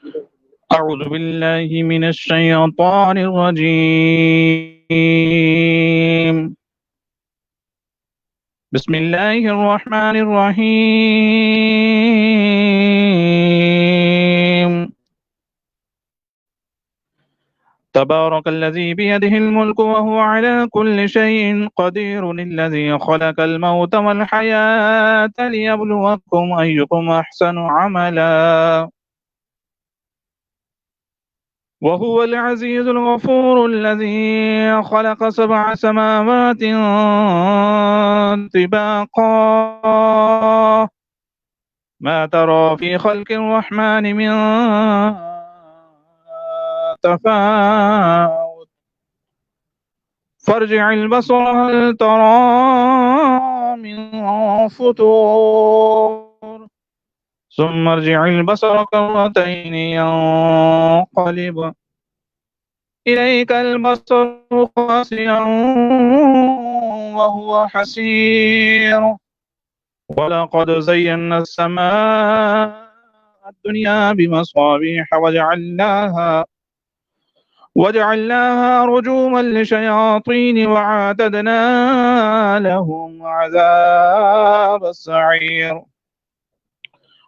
أعوذ بالله من الشيطان الرجيم. بسم الله الرحمن الرحيم. تبارك الذي بيده الملك وهو على كل شيء قدير، الذي خلق الموت والحياة ليبلوكم أيكم أحسن عملا، وهو العزيز الغفور، الذي خلق 7 سماوات طباقا ما ترى في خلق الرحمن من تفاوت، فارجع البصر هل ترى من فطور، ثم ارجع البصر كرتين ينقلب إليك البصر خاسئا وهو حسير، ولقد زينا السماء الدنيا بمصابيح وجعلناها رجوما للشياطين، وأعتدنا لهم عذاب السعير،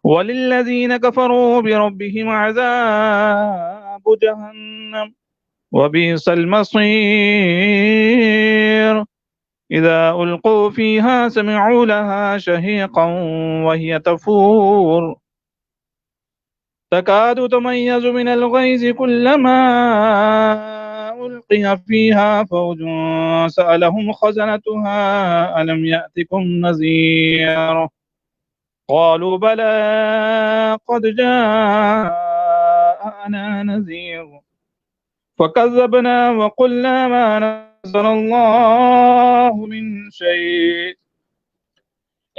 وللذين كفروا بربهم عذاب جهنم وبئس المصير. إذا ألقوا فيها سمعوا لها شهيقا وهي تفور، تكاد تميز من الغيظ، كلما ألقي فيها فوج سألهم خزنتها ألم يأتكم نذير، قالوا بلى قد جاءنا نذير، فكذبنا وقلنا ما نزل الله من شيء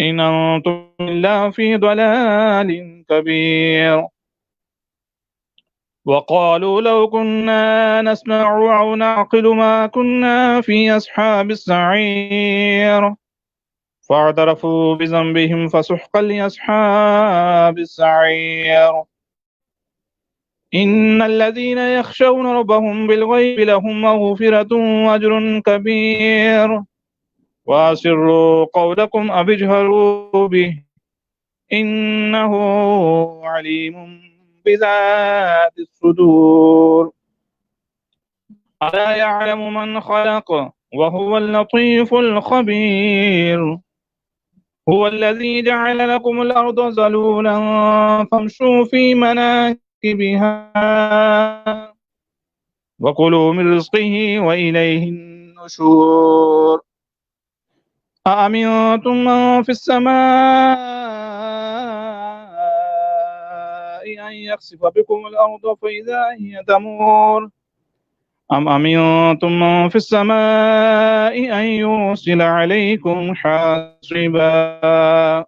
إن أنتم إلا في ضلال كبير. وقالوا لو كنا نسمع أو نعقل ما كنا في أصحاب السعير، فاعترفوا بذنبهم فسحقا لأصحاب السعير. إن الذين يخشون ربهم بالغيب لهم مغفرة وأجر كبير، وأسروا قولكم أو اجهروا به إنه عليم بذات الصدور. ألا يعلم من خلق وهو اللطيف الخبير. هو الذي جعل لكم الأرض ذلولا فامشوا في مناكبها وكلوا من رزقه وإليه النشور. أأمنتم من في السماء أن يخسف بكم الأرض فإذا هي تمور، أم أمنتم من في السماء أن يرسل عليكم حاصبا،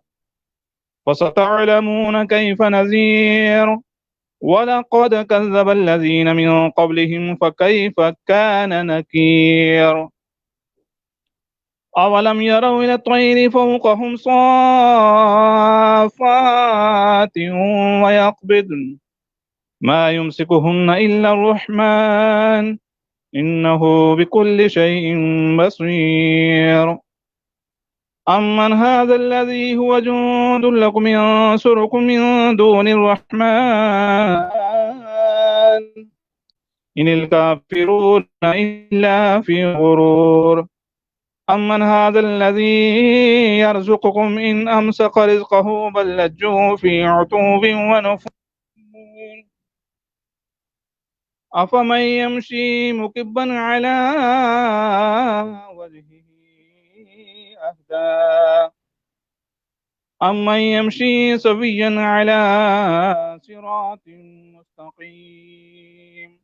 فستعلمون كيف نذير. ولقد كذب الذين من قبلهم فكيف كان نكير. أولم يروا إلى الطير فوقهم صافات ويقبضن ما يمسكهن إلا الرحمن إنه بكل شيء بصير. أمن هذا الذي هو جند لكم ينصركم من دون الرحمن إن الكافرون إلا في غرور. أمن هذا الذي يرزقكم إن أمسك رزقه بل لجوا في عتو ونفور. أفمن يمشي مكبا على وجهه أهدى أمن يمشي سويا على صراط مستقيم.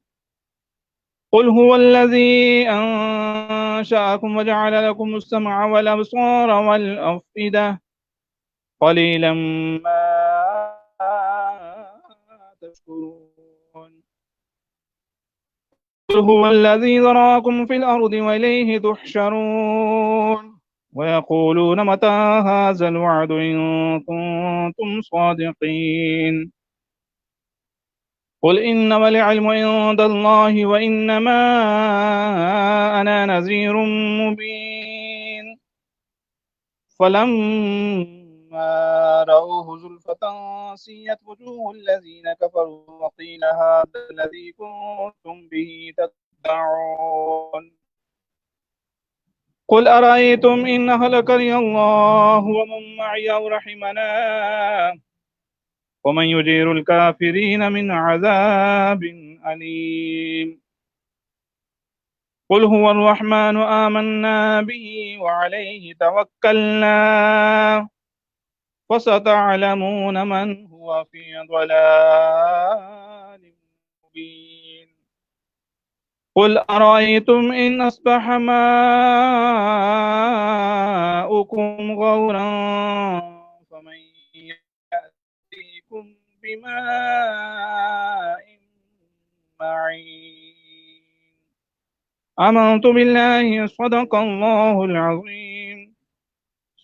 قل هو الذي أنشأكم وجعل لكم السمع والأبصار والأفئدة قليلا ما تشكرون. قل هو الذي ذراكم في الأرض وإليه تحشرون. ويقولون متى هذا الوعد إن كنتم صادقين. قل إنما العلم عند الله وإنما أنا نذير مبين فلما رأوه زلفة سيئت وجوه الذين كفروا وقيل هذا الذي كنتم به تدعون قل أرأيتم إن أهلكني الله ومن معي أو رحمنا ومن يجير الكافرين من عذاب أليم قل هو الرحمن آمنا به وعليه توكلنا فستعلمون من هو في ضلال مبين قل أرأيتم إن أصبح ماؤكم غورا فمن يأتيكم بماء معين آمنت بالله صدق الله العظيم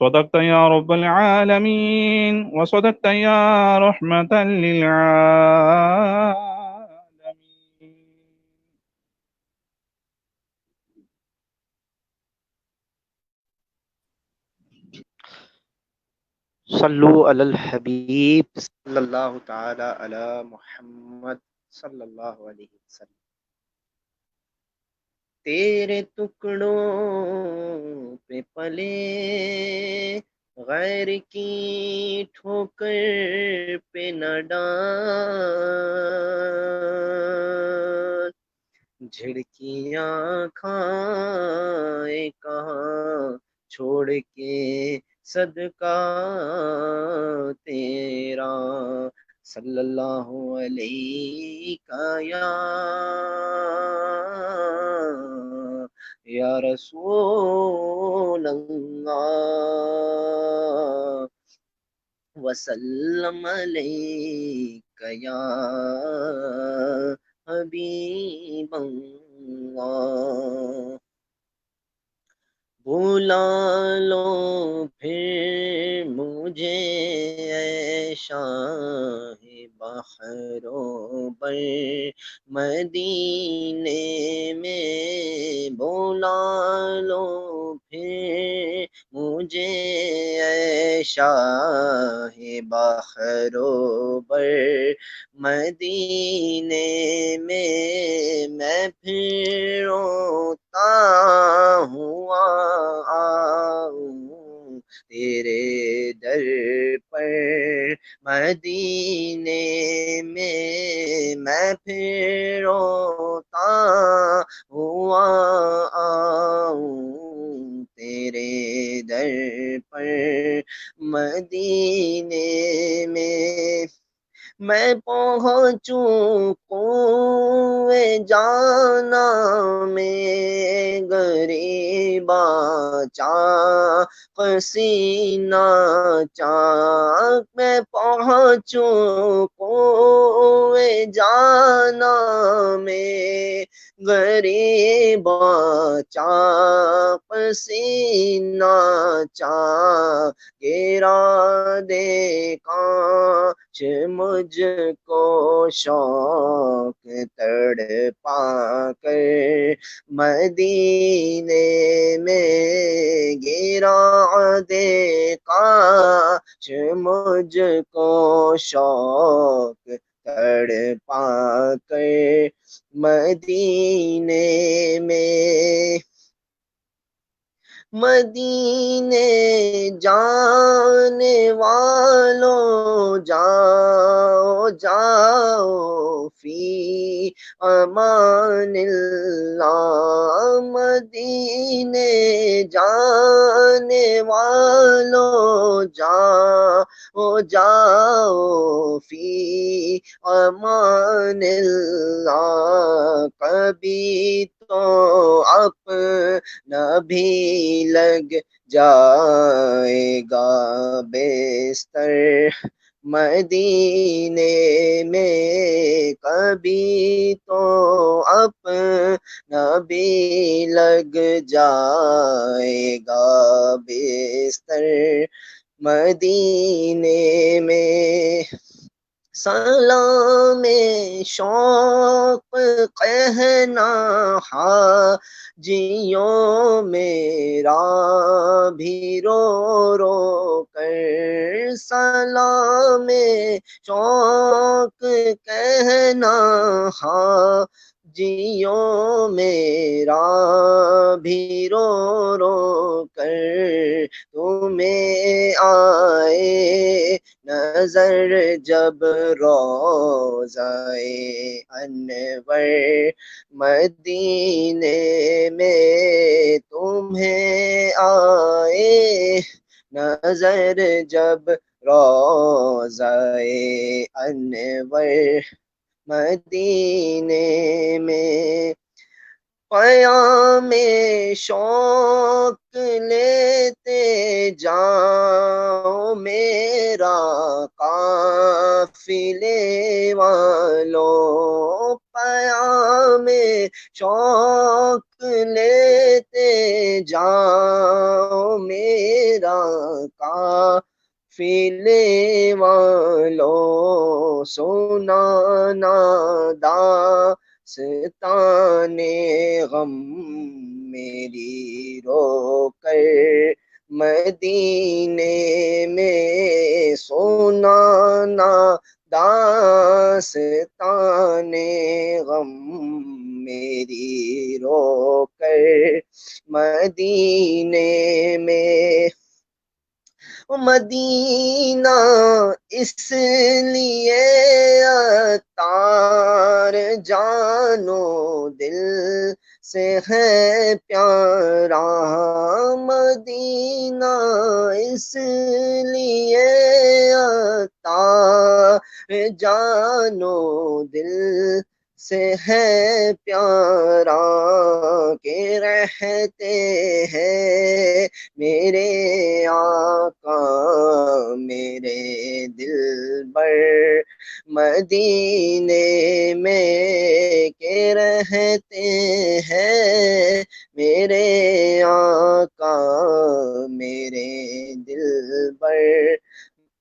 صدقت يا رب العالمين وصدقت يا رحمة للعالمين. صلو علی الحبیب صلی اللہ تعالی علی محمد صلی اللہ علیہ وسلم. تیرے ٹکڑوں پہ پلے غیر کی ٹھوکر پہ نہ ڈال، جھڑکیاں کھائے کہاں چھوڑ کے صدقہ تیرا، صلی اللہ علیہ یا رسول اللہ وسلم علیک یا حبیب اللہ. بلا لو پھر مجھے اے شاہ بحر و بر مدینے میں، بلا لو پھر مجھے اے شاہ بحر و بر مدینے میں، میں پھر روتا ہوا آؤں تیرے در پر مدینے میں، میں پھر روتا ہوا آؤں تیرے در پر مدینے میں. میں پہنچوں کوے جانا میں غریبا چاق سینہ چاک، میں پہنچوں کوے جانا میں غریبا چاق سینہ چاک، گرا دے کاش مجھ کو شوق تڑپا کر مدینے میں، گرا دے کاش مجھ کو شوق تڑپا کر مدینے میں. مدینے جانے والوں جاؤ جاؤ فی امان اللہ، مدینے جانے والوں جاؤ جاؤ فی امان اللہ، کبھی تو اپنا بھی لگ جائے گا بستر مدینے میں، کبھی تو اپنا بھی لگ جائے گا بستر مدینے میں. سلام شوق کہنا حاجیوں میرا بھی رو رو کر، سلام شوق کہنا حاجیوں میرا بھی رو رو کر، تمہیں آئے نظر جب روضہ انور مدینے میں، تمہیں آئے نظر جب روضہ انور مدینے میں، قیام شوق لیتے جاؤ میرا قافلے والوں، قیام شوق لیتے جاؤ میرا قافلے والوں، سنانا داستان غم میری رو کر مدینے میں، سنانا داستان غم میری رو کر مدینے میں، مدینہ اس لیے عطار جانو دل سے ہے پیارا، مدینہ اس لیے عطار جانو دل سے ہے پیارا، کہ رہتے ہیں میرے آقا میرے دلبر مدینے میں، کہ رہتے ہیں میرے آقا میرے دلبر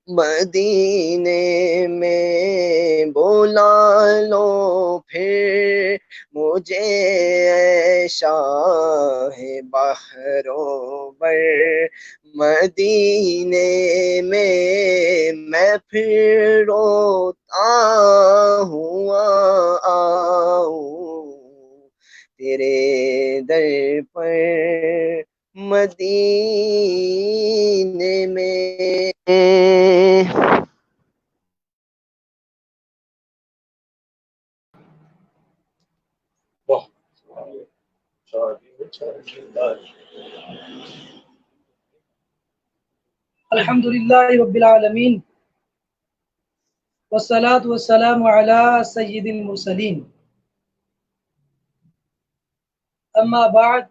مدینے میں، بولا لو پھر مجھے اے شاہ بحروں بر مدینے میں، میں پھر روتا ہوا آؤں تیرے در پر مدینے میں۔ الحمدللہ رب العالمین، والصلاة والسلام علی سید المرسلین، اما بعد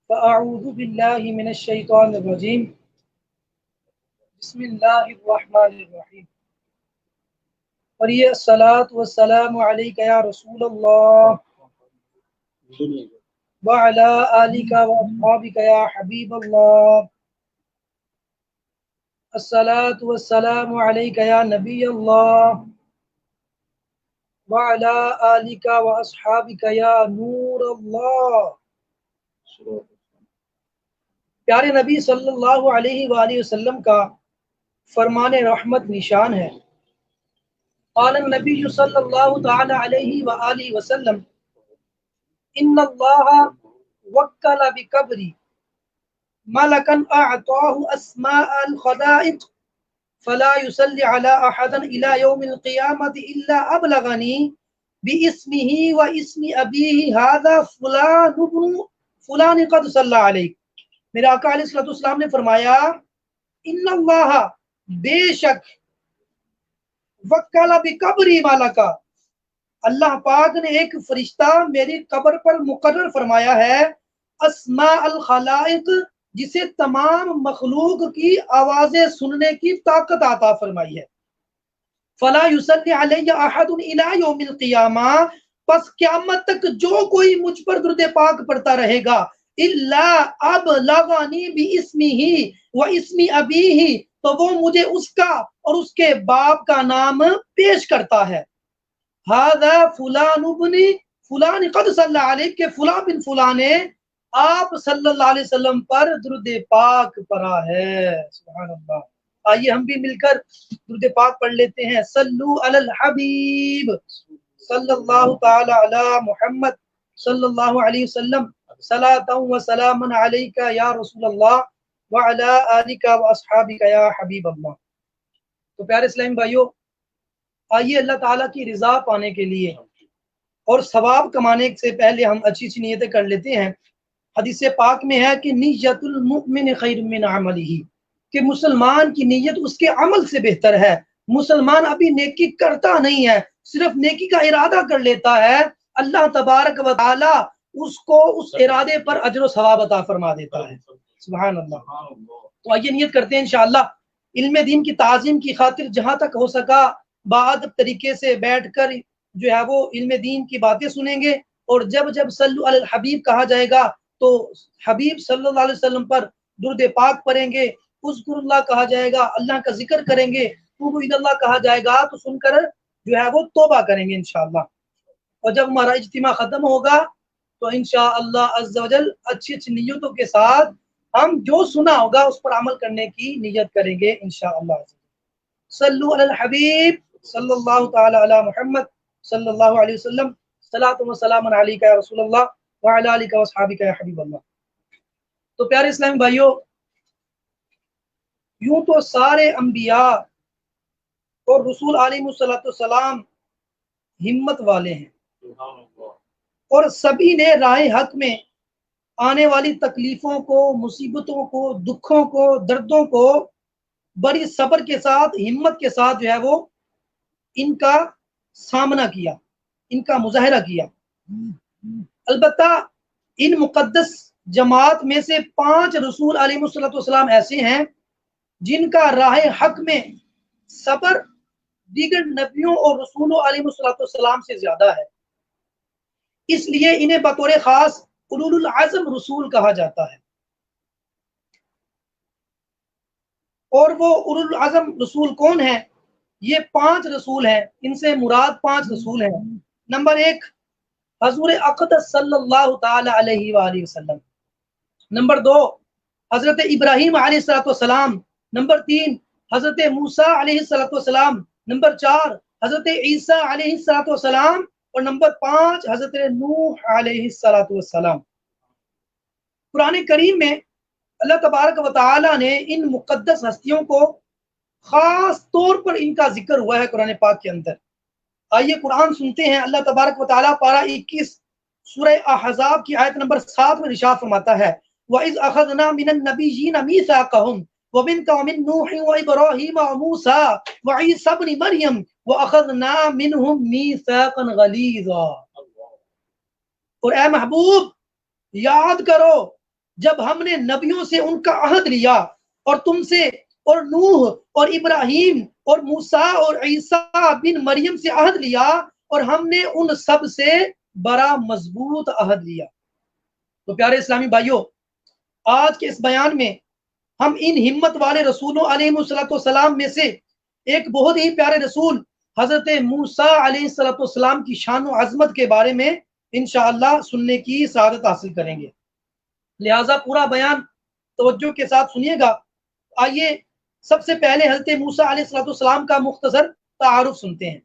فاعوذ باللہ من الشیطان الرجیم، بسم اللہ الرحمن الرحیم، اور یہ الصلاة والسلام علیک یا رسول اللہ وعلی آلک واصحابک یا حبیب اللہ، الصلاة والسلام علیک یا نبی اللہ وعلی آلک واصحابک یا نور اللہ۔ پیارے نبی صلی اللہ علیہ وآلہ وسلم کا فرمان رحمت نشان ہے۔ قال النبی صلی اللہ تعالی علیہ وآلہ وسلم، ان اللہ وکل بقبری ملکا اعطاہ اسماء الخلائق فلا يصلي على احد الى يوم القيامة الا ابلغني باسمه واسم ابيه هذا فلان ابن فلان قد صلى عليك۔ میرے آقا علیہ الصلوۃ والسلام نے فرمایا، ان اللہ بے شک وکل بقبری ملکا، اللہ پاک نے ایک فرشتہ میری قبر پر مقرر فرمایا ہے، اسماء الخلائق، جسے تمام مخلوق کی آوازیں سننے کی طاقت عطا فرمائی ہے۔ فلا یصلی علی احد الی یوم القیامہ، پس قیامت تک جو کوئی مجھ پر درود پاک پڑھتا رہے گا، الا ابلغنی باسمہ و اسم ابیہ، تو وہ مجھے اس کا اور اس کے باپ کا نام پیش کرتا ہے. ھذا فلان ابن فلان قد صلی علیہ کہ فلاں بن فلاں نے آپ صلی اللہ علیہ وسلم پر درود پاک پڑھا ہے. سبحان اللہ. آئیے ہم بھی مل کر درود پاک پڑھ لیتے ہیں. صلو علی الحبیب صلی اللہ تعالی علی محمد صلی اللہ علیہ وسلم صلاۃ و سلام علیک یا رسول اللہ وعلی آلک و اصحابک یا حبیب اللہ. تو پیارے اسلام بھائیوں، آئیے اللہ تعالیٰ کی رضا پانے کے لیے اور ثواب کمانے سے پہلے ہم اچھی اچھی نیتیں کر لیتے ہیں. حدیث پاک میں ہے کہ نیت المؤمن خیر من عملہ، کہ مسلمان کی نیت اس کے عمل سے بہتر ہے. مسلمان ابھی نیکی کرتا نہیں ہے، صرف نیکی کا ارادہ کر لیتا ہے، اللہ تبارک و تعالی اس کو اس ارادے پر اجر و ثواب عطا فرما دیتا ہے. سبحان اللہ. تو آئیے نیت کرتے ہیں انشاءاللہ علم دین کی تعظیم کی خاطر جہاں تک ہو سکا باادب طریقے سے بیٹھ کر جو ہے وہ علم دین کی باتیں سنیں گے. اور جب جب صلو علی الحبیب کہا جائے گا تو حبیب صلی اللہ علیہ وسلم پر درود پاک پڑھیں گے. اذکر اللہ کہا جائے گا، اللہ کا ذکر کریں گے. توبوا الی اللہ کہا جائے گا تو سن کر جو ہے وہ توبہ کریں گے انشاءاللہ. اور جب ہمارا اجتماع ختم ہوگا تو انشاءاللہ عز و جل اچھی اچھی نیتوں کے ساتھ ہم جو سنا ہوگا اس پر عمل کرنے کی نیت کریں گے انشاءاللہ. صلو علی الحبیب صلی اللہ تعالی علی محمد صلی اللہ علیہ وسلم صلاۃ و سلام علیک یا رسول اللہ وعلی آلک و اصحابک یا حبیب اللہ. تو پیارے اسلامی بھائیوں، یوں تو سارے انبیاء اور رسول علیہ السلام ہمت والے ہیں اور سبھی نے راہ حق میں آنے والی تکلیفوں کو، مصیبتوں کو، دکھوں کو، دردوں کو بڑی صبر کے ساتھ، ہمت کے ساتھ جو ہے وہ ان کا سامنا کیا، ان کا مظاہرہ کیا. البتہ ان مقدس جماعت میں سے 5 رسول علیہ السلام ایسے ہیں جن کا راہ حق میں صبر دیگر نبیوں اور رسولوں علیہ السلام سے زیادہ ہے. اس لیے انہیں بطور خاص اولو العزم رسول کہا جاتا ہے. اور وہ اولو العزم رسول کون ہیں؟ یہ 5 رسول ہیں. ان سے مراد 5 رسول ہیں. نمبر 1 حضور اقدس صلی اللہ تعالی علیہ وآلہ وسلم. نمبر 2 حضرت ابراہیم علیہ السلام. نمبر 3 حضرت موسیٰ علیہ السلام. نمبر 4 حضرت عیسیٰ علیہ السلام. اور نمبر 5 حضرت نوح علیہ السلام. قرآن کریم میں اللہ تبارک و تعالی نے ان مقدس ہستیوں کو خاص طور پر ان کا ذکر ہوا ہے قرآن پاک کے اندر. آئیے قرآن سنتے ہیں. اللہ تبارک و تعالی پارہ 21 سورہ احزاب کی آیت نمبر 7 میں ارشاد فرماتا ہے وَإِذْ أَخَذْنَا مِنَ النَّبِيِّينَ مِيثَاقَهُمْ وَمِنْكَ وَمِن نُوحٍ وَإِبْرَاهِيمَ وَمُوسَىٰ وَعِيسَىٰ ابْنِ مَرْيَمَ وَأَخَذْنَا مِنْهُمْ مِيثَاقًا غَلِيظًا. اور اے محبوب یاد کرو جب ہم نے نبیوں سے ان کا عہد لیا اور تم سے اور نوح اور ابراہیم اور موسیٰ اور عیسیٰ بن مریم سے عہد لیا اور ہم نے ان سب سے بڑا مضبوط عہد لیا. تو پیارے اسلامی بھائیوں، آج کے اس بیان میں ہم ان ہمت والے رسولوں علیہ السلام میں سے ایک بہت ہی پیارے رسول حضرت موسیٰ علیہ السلام کی شان و عظمت کے بارے میں انشاءاللہ سننے کی سعادت حاصل کریں گے. لہٰذا پورا بیان توجہ کے ساتھ سنیے گا. آئیے سب سے پہلے حضرت موسیٰ علیہ السلام کا مختصر تعارف سنتے ہیں.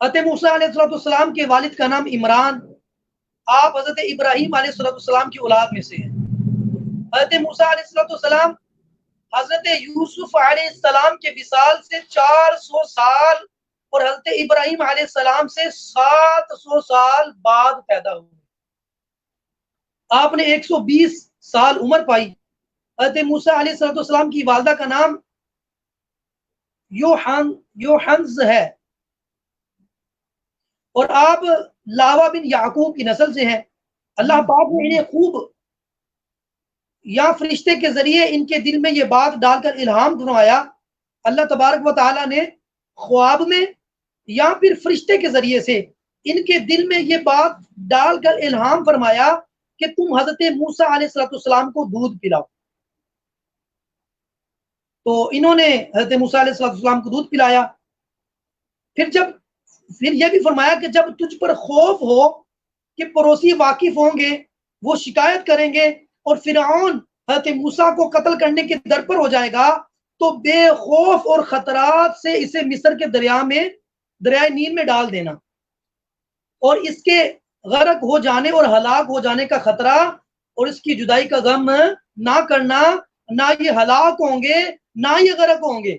حضرت موسیٰ علیہ السلام کے والد کا نام عمران. آپ حضرت ابراہیم علیہ السلام کی اولاد میں سے ہیں. حضرت موسیٰ علیہ السلام حضرت یوسف علیہ السلام کے وصال سے 400 سال اور حضرت ابراہیم علیہ السلام سے 700 سال بعد پیدا ہوئے. آپ نے 120 سال عمر پائی. حضرت موسیٰ علیہ السلام کی والدہ کا نام یوحنز ہے اور آپ لاوا بن یعقوب کی نسل سے ہیں. اللہ پاک نے انہیں خوب یا فرشتے کے ذریعے ان کے دل میں یہ بات ڈال کر الہام فرمایا. اللہ تبارک و تعالی نے خواب میں یا پھر فرشتے کے ذریعے سے ان کے دل میں یہ بات ڈال کر الہام فرمایا کہ تم حضرت موسیٰ علیہ السلام کو دودھ پلاؤ. تو انہوں نے حضرت موسیٰ علیہ السلام کو دودھ پلایا. پھر یہ بھی فرمایا کہ جب تجھ پر خوف ہو کہ پڑوسی واقف ہوں گے، وہ شکایت کریں گے اور فرعون حضرت موسیٰ کو قتل کرنے کے در پر ہو جائے گا، تو بے خوف اور خطرات سے اسے مصر کے دریائے نیل میں ڈال دینا، اور اس کے غرق ہو جانے اور ہلاک ہو جانے کا خطرہ اور اس کی جدائی کا غم نہ کرنا، نہ یہ ہلاک ہوں گے نہ یہ غرق ہوں گے،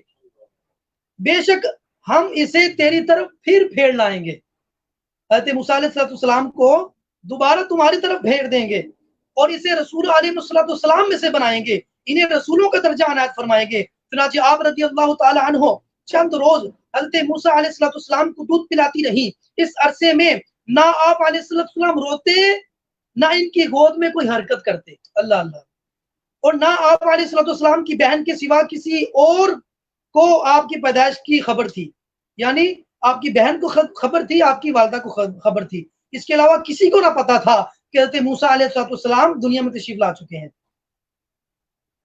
بے شک ہم اسے تیری طرف پھر پھیر لائیں گے. حضرت موسیٰ علیہ السلام کو دوبارہ تمہاری طرف پھیر دیں گے اور اسے رسول علیہ السلام میں سے بنائیں گے، انہیں رسولوں کا درجہ عنایت فرمائیں گے. چنانچہ آپ رضی اللہ تعالی عنہ چند روز حضرت موسیٰ علیہ السلام کو دودھ پلاتی رہی. اس عرصے میں نہ آپ علیہ السلام روتے نہ ان کی گود میں کوئی حرکت کرتے. اللہ اللہ. اور نہ آپ علیہ السلام کی بہن کے سوا کسی اور کو آپ کی پیدائش کی خبر تھی، یعنی آپ کی بہن کو خبر تھی، آپ کی والدہ کو خبر تھی، اس کے علاوہ کسی کو نہ پتا تھا کہ حضرت موسیٰ علیہ السلام دنیا میں تشریف لا چکے ہیں.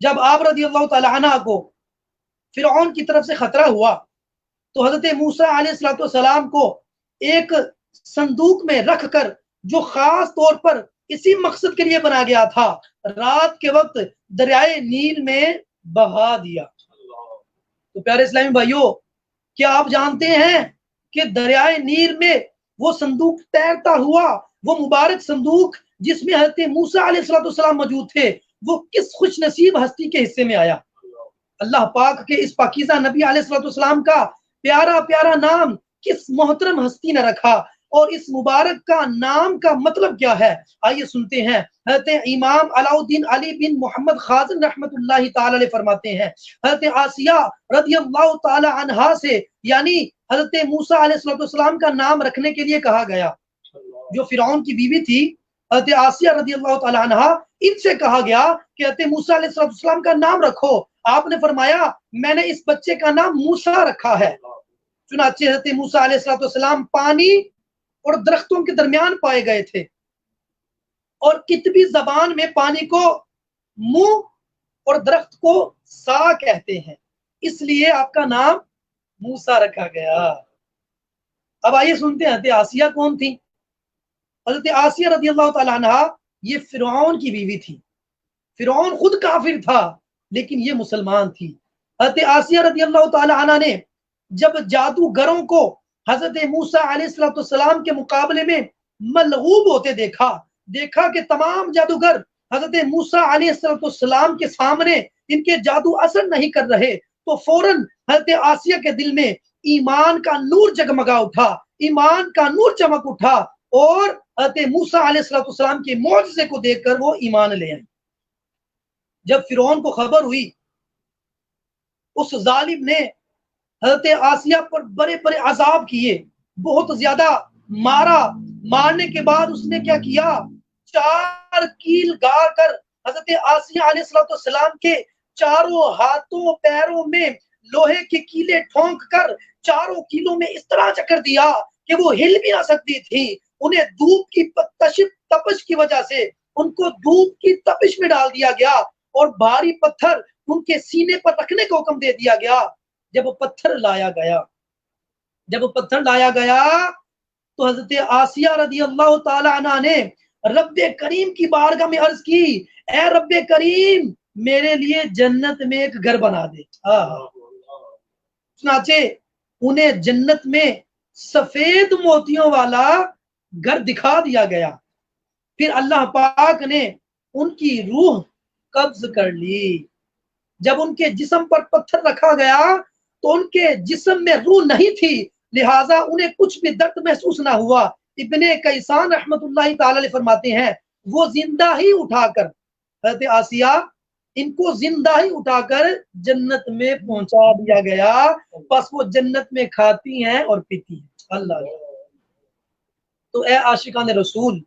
جب آپ رضی اللہ تعالی عنہ کو فرعون کی طرف سے خطرہ ہوا تو حضرت موسیٰ علیہ السلام کو ایک صندوق میں رکھ کر، جو خاص طور پر اسی مقصد کے لیے بنا گیا تھا، رات کے وقت دریائے نیل میں بہا دیا. تو پیارے اسلامی بھائیوں، کیا آپ جانتے ہیں کہ دریائے نیل میں وہ صندوق تیرتا ہوا، وہ مبارک صندوق جس میں حضرت موسیٰ علیہ السلام موجود تھے، وہ کس خوش نصیب ہستی کے حصے میں آیا؟ اللہ پاک کے اس پاکیزہ نبی علیہ السلام کا پیارا پیارا نام کس محترم ہستی نے رکھا، اور اس مبارک کا نام کا مطلب کیا ہے؟ آئیے سنتے ہیں. حضرت امام علاء الدین علی بن محمد خازن رحمت اللہ تعالی علیہ فرماتے ہیں، حضرت آسیہ رضی اللہ تعالی عنہا سے، یعنی حضرت موسیٰ علیہ السلام کا نام رکھنے کے لیے کہا گیا. جو فرعون کی بیوی تھی حضرت آسیہ رضی اللہ تعالی عنہا، ان سے کہا گیا کہ حضرت موسیٰ علیہ السلام کا نام رکھو. آپ نے فرمایا میں نے اس بچے کا نام موسیٰ رکھا ہے. چنانچہ حضرت موسیٰ علیہ السلام پانی اور درختوں کے درمیان پائے گئے تھے، اور کتبی زبان میں پانی کو منہ اور درخت کو سا کہتے ہیں، اس لیے آپ کا نام موسیٰ رکھا گیا. اب آئیے سنتے ہیں حضرت آسیہ کون تھی. حضرت آسیہ رضی اللہ تعالیٰ عنہ یہ فرعون کی بیوی تھی. فرعون خود کافر تھا لیکن یہ مسلمان تھی. حضرت آسیہ رضی اللہ تعالیٰ عنہ نے جب جادوگروں کو حضرت موسیٰ علیہ السلام کے مقابلے میں ملغوب ہوتے دیکھا کہ تمام جادوگر حضرت موسیٰ علیہ السلام کے سامنے ان کے جادو اثر نہیں کر رہے، تو فوراً حضرت آسیہ کے دل میں ایمان کا نور جگمگا اٹھا، ایمان کا نور چمک اٹھا، اور حضرت موسیٰ علیہ السلام کے معجزے کو دیکھ کر وہ ایمان لے آئی. جب فرعون کو خبر ہوئی، اس ظالم نے حضرت آسیہ پر بڑے بڑے عذاب کیے، بہت زیادہ مارنے کے بعد اس نے کیا کیا، 4 کیل گاڑ کر حضرت آسیہ علیہ السلام کے چاروں ہاتھوں پیروں میں لوہے کے کیلے ٹھونک کر چاروں کیلوں میں اس طرح چکر دیا کہ وہ ہل بھی نہ سکتی تھی. انہیں دھوپ کی تپش کی وجہ سے ان کو دھوپ کی تپش میں ڈال دیا گیا، اور بھاری پتھر ان کے سینے پر رکھنے کا حکم دے دیا گیا. جب وہ پتھر لایا گیا تو حضرت آسیہ رضی اللہ تعالی عنہ نے رب کریم کی بارگاہ میں عرض کی، اے رب کریم میرے لیے جنت میں ایک گھر بنا دے. چنانچہ انہیں جنت میں سفید موتیوں والا گھر دکھا دیا گیا. پھر اللہ پاک نے ان کی روح قبض کر لی. جب ان کے جسم پر پتھر رکھا گیا تو ان کے جسم میں روح نہیں تھی، لہٰذا انہیں کچھ بھی درد محسوس نہ ہوا. ابن کیسان رحمت اللہ تعالی علیہ فرماتے ہیں، وہ زندہ ہی اٹھا کر حضرت آسیہ ان کو زندہ ہی اٹھا کر جنت میں پہنچا دیا گیا. بس وہ جنت میں کھاتی ہیں اور پیتی ہیں. اللہ. تو اے عاشقان رسول،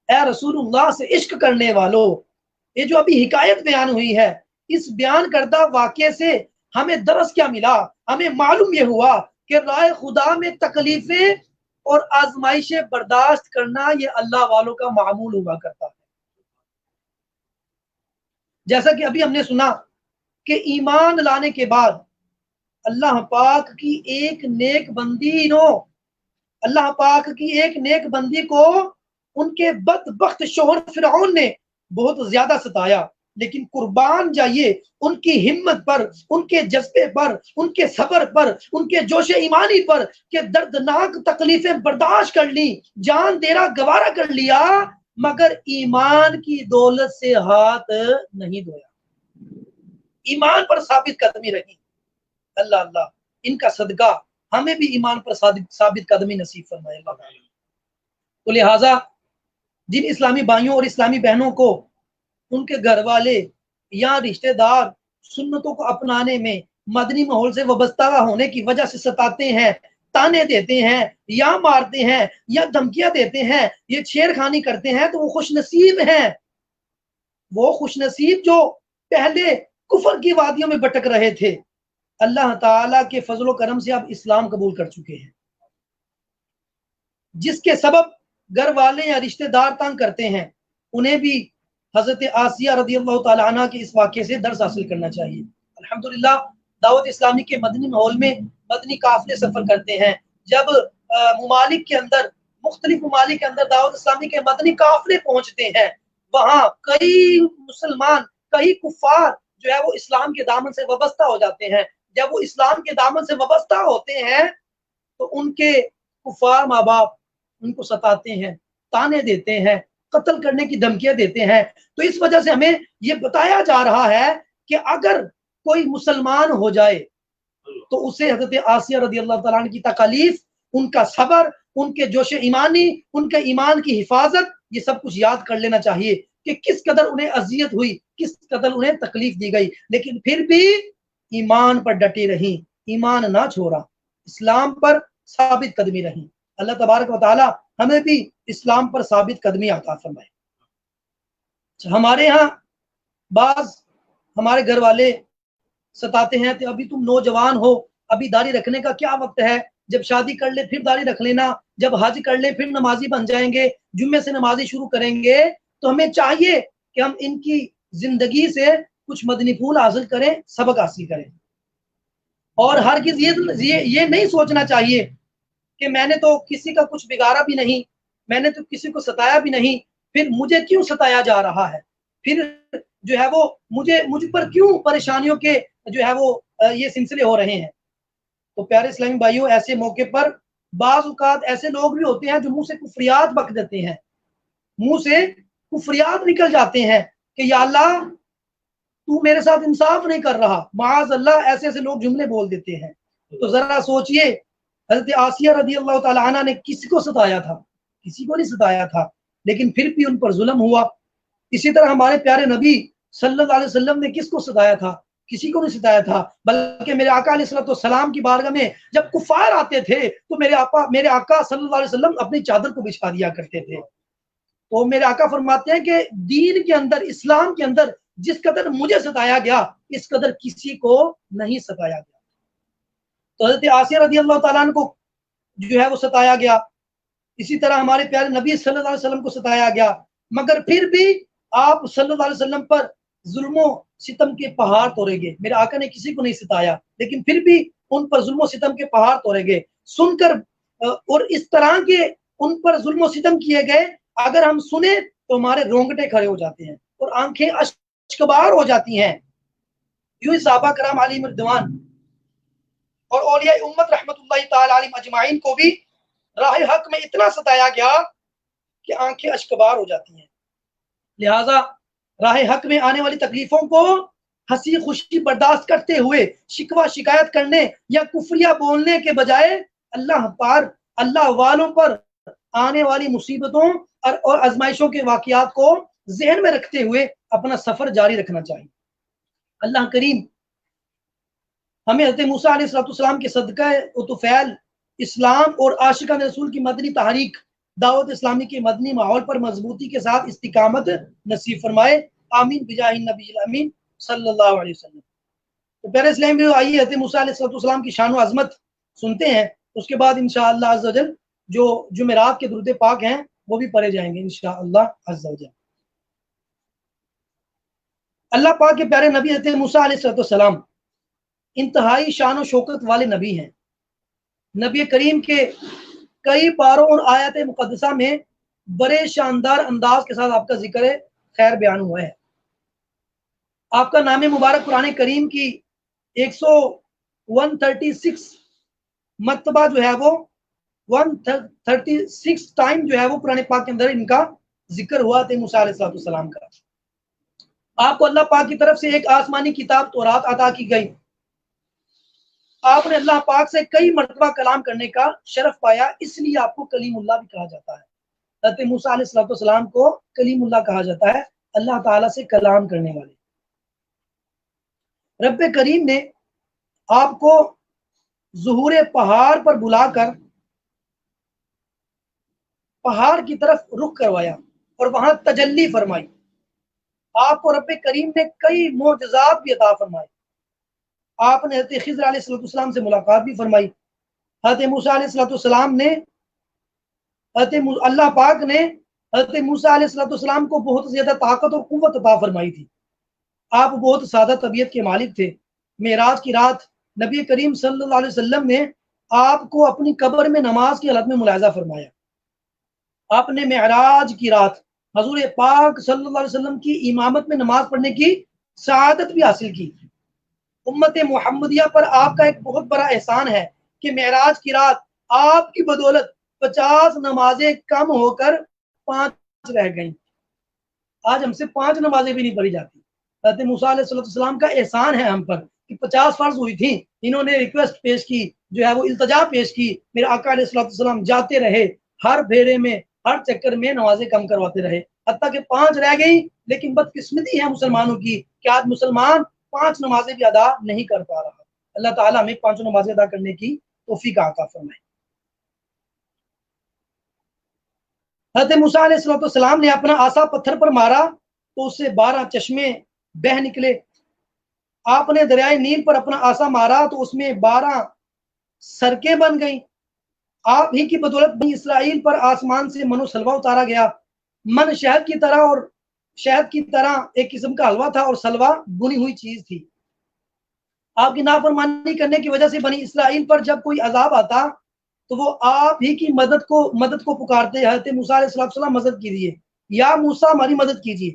اے رسول اللہ سے عشق کرنے والوں، یہ جو ابھی حکایت بیان ہوئی ہے، اس بیان کردہ واقعے سے ہمیں درس کیا ملا؟ ہمیں معلوم یہ ہوا کہ راہ خدا میں تکلیفیں اور آزمائشیں برداشت کرنا یہ اللہ والوں کا معمول ہوا کرتا ہے. جیسا کہ ابھی ہم نے سنا کہ ایمان لانے کے بعد اللہ پاک کی ایک نیک بندی نو اللہ پاک کی ایک نیک بندی کو ان کے بدبخت شوہر فرعون نے بہت زیادہ ستایا، لیکن قربان جائیے ان کی ہمت پر، ان کے جذبے پر، ان کے صبر پر، ان کے جوش ایمانی پر کہ دردناک تکلیفیں برداشت کر لی، جان دینا گوارا کر لیا، مگر ایمان کی دولت سے ہاتھ نہیں دھویا، ایمان پر ثابت قدمی رہی۔ اللہ اللہ ان کا صدقہ ہمیں بھی ایمان پر ثابت قدمی نصیب فرمائے اللہ تعالی۔ تو لہٰذا جن اسلامی بھائیوں اور اسلامی بہنوں کو ان کے گھر والے یا رشتہ دار سنتوں کو اپنانے میں مدنی ماحول سے وابستہ ہونے کی وجہ سے ستاتے ہیں، تانے دیتے ہیں یا مارتے ہیں یا دھمکیاں دیتے ہیں، یہ چھیڑخانی کرتے ہیں، تو وہ خوش نصیب ہیں، وہ خوش نصیب جو پہلے کفر کی وادیوں میں بھٹک رہے تھے، اللہ تعالیٰ کے فضل و کرم سے اب اسلام قبول کر چکے ہیں۔ جس کے سبب گھر والے یا رشتہ دار تنگ کرتے ہیں، انہیں بھی حضرت آسیہ رضی اللہ تعالیٰ عنہ کے اس واقعے سے درس حاصل کرنا چاہیے۔ الحمدللہ دعوت اسلامی کے مدنی ماحول میں مدنی قافلے سفر کرتے ہیں، جب ممالک کے اندر، مختلف ممالک کے اندر دعوت اسلامی کے مدنی قافلے پہنچتے ہیں، وہاں کئی مسلمان، کئی کفار جو ہے وہ اسلام کے دامن سے وابستہ ہو جاتے ہیں۔ جب وہ اسلام کے دامن سے وابستہ ہوتے ہیں تو ان کے کفار ماں باپ ان کو ستاتے ہیں، تانے دیتے ہیں، قتل کرنے کی دھمکیاں دیتے ہیں۔ تو اس وجہ سے ہمیں یہ بتایا جا رہا ہے کہ اگر کوئی مسلمان ہو جائے تو اسے حضرت آسیہ رضی اللہ تعالیٰ عنہ کی تکالیف، ان کا صبر، ان کے جوش ایمانی، ان کے ایمان کی حفاظت، یہ سب کچھ یاد کر لینا چاہیے کہ کس قدر انہیں اذیت ہوئی، کس قدر انہیں تکلیف دی گئی، لیکن پھر بھی ایمان پر ڈٹی رہی، ایمان نہ چھوڑا، اسلام پر ثابت قدمی رہی۔ اللہ تبارک و تعالی ہمیں بھی اسلام پر ثابت قدمی عطا فرمائے۔ ہمارے ہاں بعض ہمارے گھر والے ستاتے ہیں کہ ابھی تم نوجوان ہو، ابھی داڑھی رکھنے کا کیا وقت ہے، جب شادی کر لے پھر داڑھی رکھ لینا، جب حج کر لے پھر نمازی بن جائیں گے، جمعے سے نمازی شروع کریں گے۔ تو ہمیں چاہیے کہ ہم ان کی زندگی سے کچھ مدنی پھول حاصل کریں، سبق حاصل کریں، اور ہرگز یہ نہیں سوچنا چاہیے کہ میں نے تو کسی کا کچھ بگاڑا بھی نہیں، میں نے تو کسی کو ستایا بھی نہیں، پھر مجھے کیوں ستایا جا رہا ہے، پھر جو ہے وہ مجھ پر کیوں پریشانیوں کے جو ہے وہ یہ سلسلے ہو رہے ہیں۔ تو پیارے اسلامی بھائیوں، ایسے موقع پر بعض اوقات ایسے لوگ بھی ہوتے ہیں جو منہ سے کفریات بک دیتے ہیں، منہ سے کفریات نکل جاتے ہیں کہ یا اللہ تو میرے ساتھ انصاف نہیں کر رہا، معاذ اللہ ایسے ایسے لوگ جملے بول دیتے ہیں۔ تو ذرا سوچئے حضرت آسیہ رضی اللہ تعالی عنہ نے کسی کو ستایا تھا؟ کسی کو نہیں ستایا تھا، لیکن پھر بھی ان پر ظلم ہوا۔ اسی طرح ہمارے پیارے نبی صلی اللہ علیہ وسلم نے کس کو ستایا تھا؟ کسی کو نہیں ستایا تھا، بلکہ میرے آقا علیہ السلام کی بارگاہ میں جب کفار آتے تھے تو میرے آقا صلی اللہ علیہ وسلم اپنی چادر کو بچھا دیا کرتے تھے۔ تو میرے آقا فرماتے ہیں کہ دین کے اندر، اسلام کے اندر جس قدر مجھے ستایا گیا اس قدر کسی کو نہیں ستایا گیا۔ تو حضرت آسیہ رضی اللہ تعالیٰ عنہ کو جو ہے وہ ستایا گیا، اسی طرح ہمارے پیارے نبی صلی اللہ علیہ وسلم کو ستایا گیا، مگر پھر بھی آپ صلی اللہ علیہ وسلم پر ظلم و ستم کے پہاڑ توڑے گئے۔ میرے آقا نے کسی کو نہیں ستایا، لیکن پھر بھی ان پر ظلم و ستم کے پہاڑ توڑے گئے۔ سن کر اور اس طرح کے ان پر ظلم و ستم کیے گئے، اگر ہم سنیں تو ہمارے رونگٹے کھڑے ہو جاتے ہیں اور آنکھیں اشکبار ہو جاتی ہیں۔ یوں ہی صحابہ کرام علیہم رضوان اور اولیاء امت رحمت اللہ تعالی علیہم اجمعین کو بھی راہ حق میں اتنا ستایا گیا کہ آنکھیں اشکبار ہو جاتی ہیں۔ لہٰذا راہ حق میں آنے والی تکلیفوں کو ہنسی خوشی برداشت کرتے ہوئے شکوہ شکایت کرنے یا کفریہ بولنے کے بجائے اللہ والوں پر آنے والی مصیبتوں اور آزمائشوں کے واقعات کو ذہن میں رکھتے ہوئے اپنا سفر جاری رکھنا چاہیے۔ اللہ کریم ہمیں حضرت موسیٰ علیہ السلام کے صدقہ طفیل اسلام اور عاشقان رسول کی مدنی تحریک دعوت اسلامی کے مدنی ماحول پر مضبوطی کے ساتھ استقامت نصیب فرمائے، آمین بجاہ النبی الامین صلی اللہ علیہ وسلم۔ تو پیارے اسلامی آئیے حضرت موسیٰ علیہ السلام کی شان و عظمت سنتے ہیں، اس کے بعد انشاءاللہ عز و جل جو جمعرات کے درود پاک ہیں وہ بھی پڑھے جائیں گے انشاءاللہ عز و جل۔ اللہ پاک کے پیارے نبی حضرت موسیٰ علیہ السلام انتہائی شان و شوکت والے نبی ہیں. نبی کریم کے کئی پاروں اور آیات مقدسہ میں بڑے شاندار انداز کے ساتھ آپ کا ذکر خیر بیان ہوا ہے. آپ کا نام مبارک قرآن کریم کی 136 مرتبہ جو ہے وہ 136 ٹائم جو ہے وہ قرآن پاک کے اندر ان کا ذکر ہوا تھا موسیٰ علیہ السلام کا. آپ کو اللہ پاک کی طرف سے ایک آسمانی کتاب تورات عطا کی گئی. آپ نے اللہ پاک سے کئی مرتبہ کلام کرنے کا شرف پایا، اس لیے آپ کو کلیم اللہ بھی کہا جاتا ہے. حضرت موسیٰ علیہ السلام کو کلیم اللہ کہا جاتا ہے، اللہ تعالیٰ سے کلام کرنے والے. رب کریم نے آپ کو ظہور پہاڑ پر بلا کر پہاڑ کی طرف رخ کروایا اور وہاں تجلی فرمائی. آپ کو رب کریم نے کئی معجزات بھی عطا فرمائے. آپ نے حضرت خضر علیہ السلام سے ملاقات بھی فرمائی. حضرت موسیٰ علیہ السلام نے اللہ پاک نے حضرت موسیٰ علیہ السلام کو بہت زیادہ طاقت اور قوت عطا فرمائی تھی. آپ بہت سادہ طبیعت کے مالک تھے. معراج کی رات نبی کریم صلی اللہ علیہ وسلم نے آپ کو اپنی قبر میں نماز کی حالت میں ملاحظہ فرمایا. آپ نے معراج کی رات حضور پاک صلی اللہ علیہ وسلم کی امامت میں نماز پڑھنے کی سعادت بھی حاصل کی. امت محمدیہ پر آپ کا ایک بہت بڑا احسان ہے کہ معراج کی رات آپ کی بدولت 50 نمازیں کم ہو کر 5 رہ گئیں. آج ہم سے 5 نمازیں بھی نہیں پڑھی جاتی. حضرت موسیٰ علیہ السلام کا احسان ہے ہم پر کہ 50 فرض ہوئی تھی، انہوں نے ریکویسٹ پیش کی، جو ہے وہ التجا پیش کی. میرے آقا علیہ السلام جاتے رہے، ہر پھیرے میں ہر چکر میں نمازیں کم کرواتے رہے، حتیٰ کہ 5 رہ گئی. لیکن بدقسمتی ہے مسلمانوں کی کہ آج مسلمان 5 نمازیں بھی ادا نہیں کر پا رہا. اللہ تعالیٰ ہمیں 5 نمازیں ادا کرنے کی توفیق عطا فرمائے. حضرت موسیٰ علیہ السلام نے اپنا عصا پتھر پر مارا تو اس سے 12 چشمے بہ نکلے. آپ نے دریائے نیل پر اپنا عصا مارا تو اس میں 12 سڑکیں بن گئیں. آپ ہی کی بدولت بنی اسرائیل پر آسمان سے من و سلوہ اتارا گیا. من شہد کی طرح اور شہد کی طرح ایک قسم کا حلوہ تھا اور سلوہ بنی ہوئی چیز تھی. آپ کی نافرمانی کرنے کی وجہ سے بنی اسرائیل پر جب کوئی عذاب آتا تو وہ آپ ہی کی مدد کو پکارتے. حضرت موسیٰ علیہ السلام مدد کیجیے، یا موسیٰ ہماری مدد کیجیے.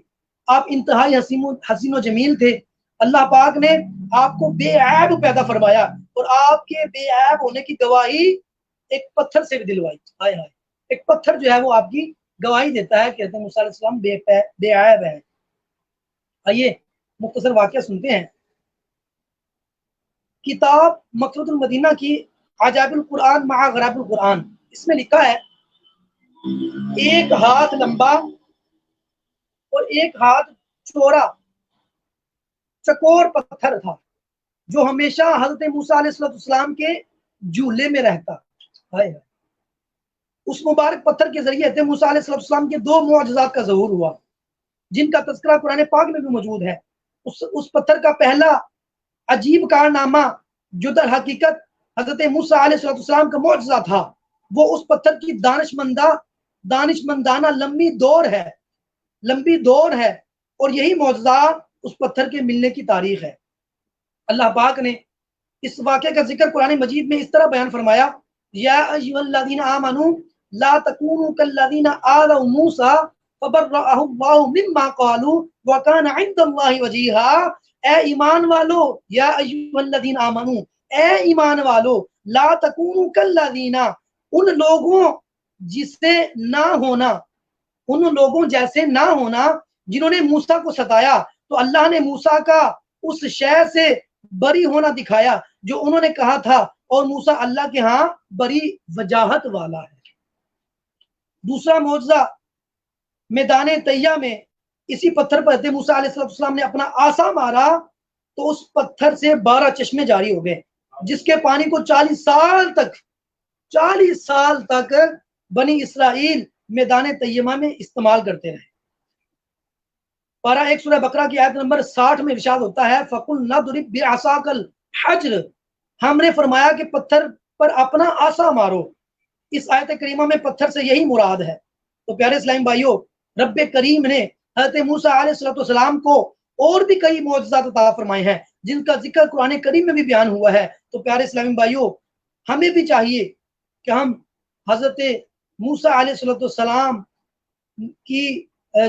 آپ انتہائی حسین و جمیل تھے. اللہ پاک نے آپ کو بے عیب پیدا فرمایا اور آپ کے بے عیب ہونے کی گواہی ایک پتھر سے بھی دلوائی. ہائے ہائے، ایک پتھر جو ہے وہ آپ کی گواہی دیتا ہے کہ حضرت موسیٰ علیہ السلام بے عیب ہے. آئیے مختصر واقعہ سنتے ہیں. کتاب مکتبۃ المدینہ کی عجائب القرآن مع غرائب القرآن، اس میں لکھا ہے 1 ہاتھ لمبا اور 1 ہاتھ چوڑا چکور پتھر تھا جو ہمیشہ حضرت موسیٰ علیہ السلام کے جھولے میں رہتا. اس مبارک پتھر کے ذریعے حضرت موسیٰ علیہ السلام کے 2 معجزات کا ظہور ہوا جن کا تذکرہ قرآن پاک میں بھی موجود ہے. اس پتھر کا پہلا عجیب کارنامہ جو در حقیقت حضرت موسیٰ علیہ السلام کا معجزہ تھا، وہ اس پتھر کی دانش مندانہ لمبی دور ہے اور یہی معجزہ اس پتھر کے ملنے کی تاریخ ہے. اللہ پاک نے اس واقعے کا ذکر قرآن مجید میں اس طرح بیان فرمایا: یا ایھا الذین آمنوا لا تکونوا کالذین آذوا موسیٰ فبرأہ اللہ مما قالوا وکان عند اللہ وجیہا. اے ایمان والو، یا ایھا الذین آمنوا، اے ایمان والو، لا تکونوا کالذین، ان لوگوں جیسے نہ ہونا جنہوں نے موسیٰ کو ستایا. تو اللہ نے موسیٰ کا اس شے سے بری ہونا دکھایا جو انہوں نے کہا تھا، اور موسیٰ اللہ کے ہاں بری وجاہت والا ہے. دوسرا معجزہ میدان طیہ میں اسی پتھر پر حضرت موسیٰ علیہ السلام نے اپنا عصا مارا تو اس پتھر سے 12 چشمے جاری ہو گئے جس کے پانی کو 40 سال تک بنی اسرائیل میدان طیبہ میں استعمال کرتے رہے. پارہ 1 سورہ بقرہ کی آیت نمبر 60 میں ارشاد ہوتا ہے: فَقُلْنَا اضْرِب بِعَصَاكَ الْحَجْرَ. ہم نے فرمایا کہ پتھر پر اپنا عصا مارو. اس آیت کریمہ میں پتھر سے یہی مراد ہے. تو پیارے اسلام بھائیوں، رب کریم نے حضرت موسیٰ علیہ السلام کو اور بھی کئی معجزات عطا فرمائے ہیں جن کا ذکر قرآن کریم میں بھی بیان ہوا ہے۔ تو پیارے اسلامی بھائیوں، ہمیں بھی چاہیے کہ ہم حضرت موسیٰ علیہ السلام کی